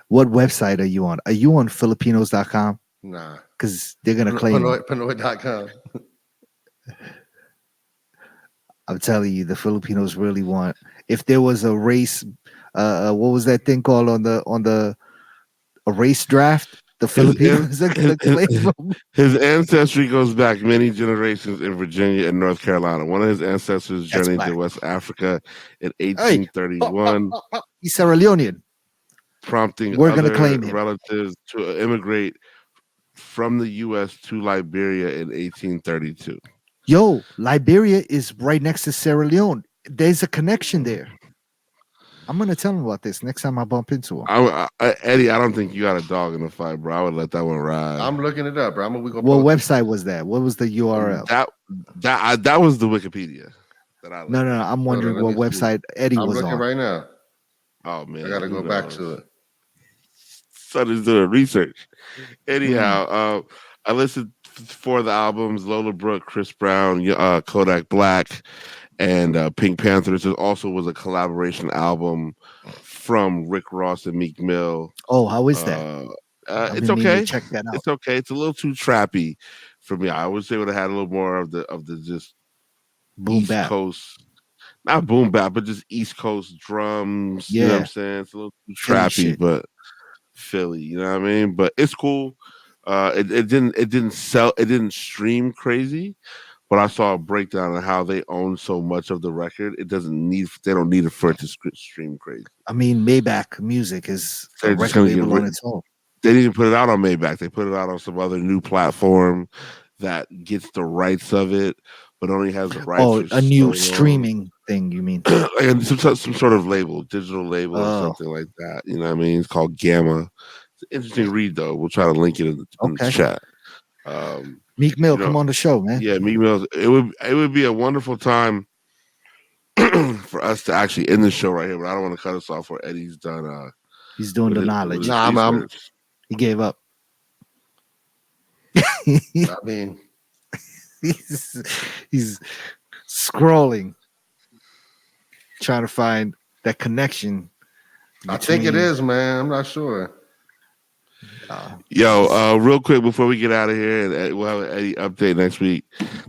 What website are you on? Are you on Filipinos.com? Nah. Because they're gonna claim you. Panoy.com. I'm telling you, the Filipinos really want. If there was a race, what was that thing called a race draft? The Filipinos are gonna claim them. His ancestry goes back many generations in Virginia and North Carolina. One of his ancestors That's journeyed black. to West Africa in Hey, 1831, he's Sierra Leonean. prompting We're gonna other claim him. relatives to immigrate from the U.S. to Liberia in 1832. Yo, Liberia is right next to Sierra Leone. There's a connection there. I'm gonna tell him about this next time I bump into him. Eddie, I don't think you got a dog in the fight, bro. I would let that one ride. I'm looking it up, bro. We gonna What post it. website was that? What was the URL? That was the Wikipedia that I. No. I'm wondering let what me see. website Eddie I'm was looking on. right now. Oh man, I gotta who go back knows? to it. Son is doing research. Hmm. Anyhow, I listened for the albums Lola Brooke, Chris Brown, Kodak Black, and Pink Panthers. There also was a collaboration album from Rick Ross and Meek Mill. Oh, how is that? I've It's been meaning to okay. check that out. It's okay. It's a little too trappy for me. I would say it would have had a little more of the just Boom East bap. Coast, not boom bap, but just East Coast drums. You know what I'm Yeah. saying? It's a little too Philly trappy, shit. but Philly. You know what I mean? But it's cool. It didn't sell. It didn't stream crazy. But I saw a breakdown on how they own so much of the record. They don't need it for it to stream crazy. I mean, Maybach Music is a They're just record gonna get label on its own. They didn't even put it out on Maybach. They put it out on some other new platform that gets the rights of it, but only has the rights Oh, for a new so long. streaming thing, you mean? Like some sort of label, digital label or Oh, something like that. You know what I mean? It's called Gamma. It's an interesting read though. We'll try to link it in the okay. chat. Meek Mill, you know, come on the show, man. Yeah, Meek Mill. It would be a wonderful time for us to actually end the show right here, but I don't want to cut us off where Eddie's done. He's doing the knowledge. Nah, He gave up. I mean, he's scrolling, trying to find that connection. I think it is, man. I'm not sure. Yo, real quick before we get out of here, and we'll have an Eddie update next week.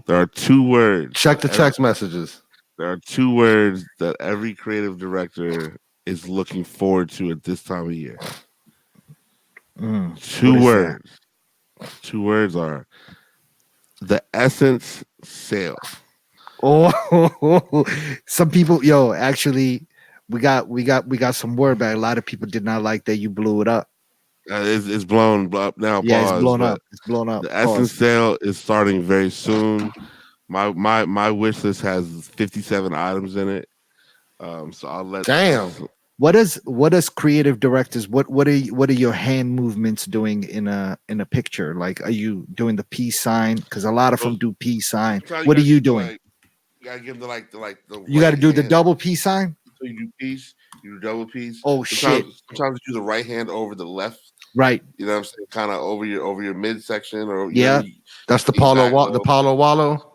There are 2 words. Check the text messages. There are 2 words that every creative director is looking forward to at this time of year. 2 words. That? 2 words are the Essence sale. Oh, some people, actually, we got some word back. A lot of people did not like that you blew it up. It's blown up now. Yeah, pause, it's blown up. It's blown up. The Essence sale is starting very soon. My wish list has 57 items in it. So I'll let. Damn. What does creative directors? What are your hand movements doing in a picture? Like, are you doing the peace sign? Because a lot of them do peace sign. What are you doing? You gotta give the the. You got to do the double peace sign. So you do peace. You do double peace. Oh shit! Sometimes you do the right hand over the left. Right. You know what I'm saying? Kind of over your midsection or That's the Paulo Wallo.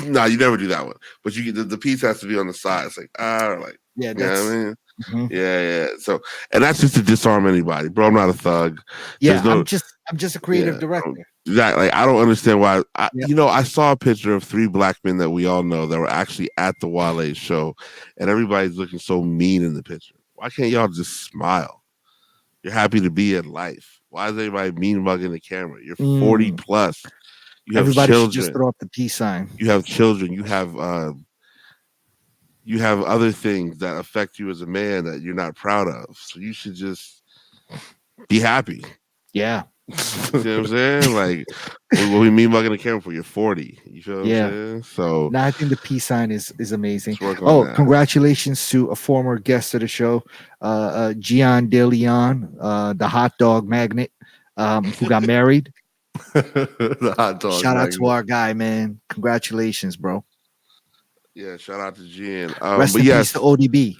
No, you never do that one. But you get the piece has to be on the side. It's like yeah, you know what I mean? Mm-hmm. Yeah. So, and that's just to disarm anybody, bro. I'm not a thug. Yeah, I'm just a creative director. Exactly. I don't understand why. I saw a picture of 3 black men that we all know that were actually at the Wale show, and everybody's looking so mean in the picture. Why can't y'all just smile? You're happy to be in life. Why is everybody mean mugging the camera? You're 40 plus. You have Everybody children. should just throw up the peace sign. You have children. You have other things that affect you as a man that you're not proud of. So you should just be happy. Yeah. You see what I'm saying? Like, what we mean mugging the camera for? You're 40. You feel what I'm saying? So I think the peace sign is amazing. That. Congratulations to a former guest of the show, Gian De Leon, the hot dog magnet, who got married. The hot dog Shout out to magnet. our guy, man. Congratulations, bro. Yeah, shout out to Jen. Rest But in peace yes, to ODB.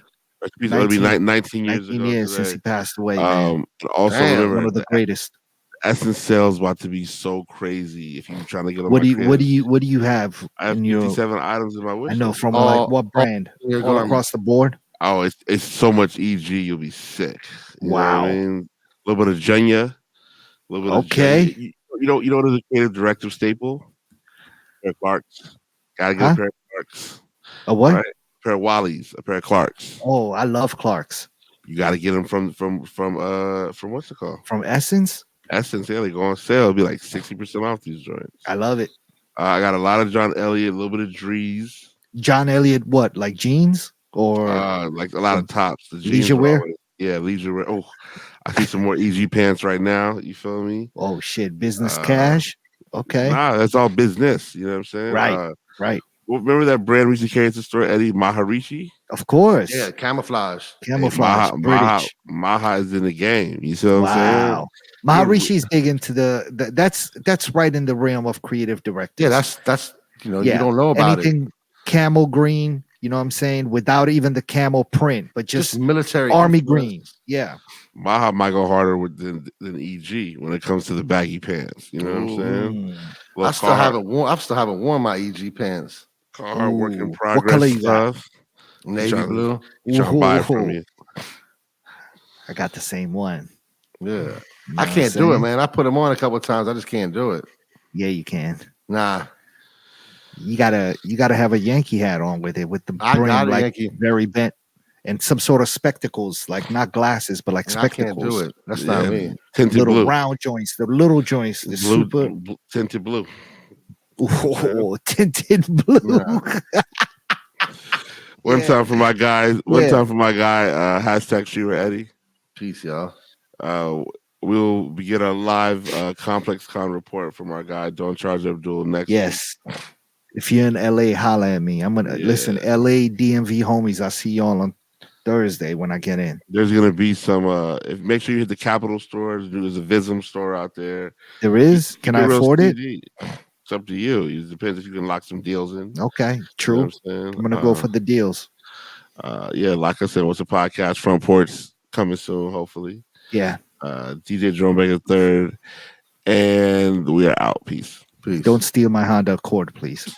it'll be 19, 19 years 19 ago years since he today. passed away, man. Also Damn. One remember of the the greatest. Essence sales about to be so crazy if you're trying to get on What my do you what creative. do you what do you have I have in your 57 items in my wish I know list. from bro. like what brand? You're All going. across the board? Oh, it's so much EG, you'll be sick. You know what I Wow. mean? A little bit of Jenya, a little bit of Jenya. Okay. You know what is a creative directive staple? A pair of Clarks. Gotta get a Huh? pair of Clarks. A what? Right? A pair of Wallies, a pair of Clarks. Oh, I love Clark's. You gotta get them from what's it called? From Essence? Essence. Yeah, they go on sale. It'll be like 60% off these joints. I love it. I got a lot of John Elliott, a little bit of Drees, John Elliott, what, like jeans? Or like a lot of tops. The jeans leisure are wear? always, yeah, leisure wear. Oh, I see some more EG pants right now. You feel me? Oh shit, business Uh, cash. Okay. Nah, that's all business. You know what I'm saying? Right. Right. Well, remember that brand we used to carry to the store, Eddie Maharishi? Of course. Yeah, camouflage. Camouflage. Hey, British. Maha is in the game. You see what I'm saying? Wow. Maharishi is big into that's right in the realm of creative directors. Yeah, that's you Yeah. don't know about anything camel green, you know what I'm saying, without even the camel print, but it. Just just military army influence. green. Yeah. Maha might go harder than EG when it comes to the baggy pants. You know what I'm saying? Ooh. I still haven't worn my EG pants. Carhartt work in Ooh. What color progress you got? stuff. Navy trying to- blue. Trying to buy it from Ooh. you. I got the same one. Yeah. You know I what can't I'm do it, saying? man. I put them on a couple of times. I just can't do it. Yeah, you can. Nah. You gotta have a Yankee hat on with it, with the I brim got a like Yankee. very bent, and some sort of spectacles, like not glasses, but like And I can't do spectacles. it. That's not me. Tinted Little blue. round joints, the little joints, the super Tinted blue. ooh, tinted blue. Nah. One Yeah. time for my guy. One Yeah. time for my guy. Hashtag Shira Eddie. Peace, y'all. We'll get a live Complex Con report from our guy Don't Charge Abdul next week. Yes. If you're in LA, holla at me. I'm gonna listen. LA DMV homies, I see y'all on Thursday when I get in. There's gonna be some. Make sure you hit the Capitol stores. There's a Vism store out there. There is. Can I afford it? It's up to you. It depends if you can lock some deals in. Okay, You know true. what I'm saying? I'm gonna go for the deals. Yeah, like I said, what's a podcast? Front porch coming soon, hopefully. Yeah. DJ Jerome Baker III, and we are out. Peace. Peace. Don't steal my Honda Accord, please.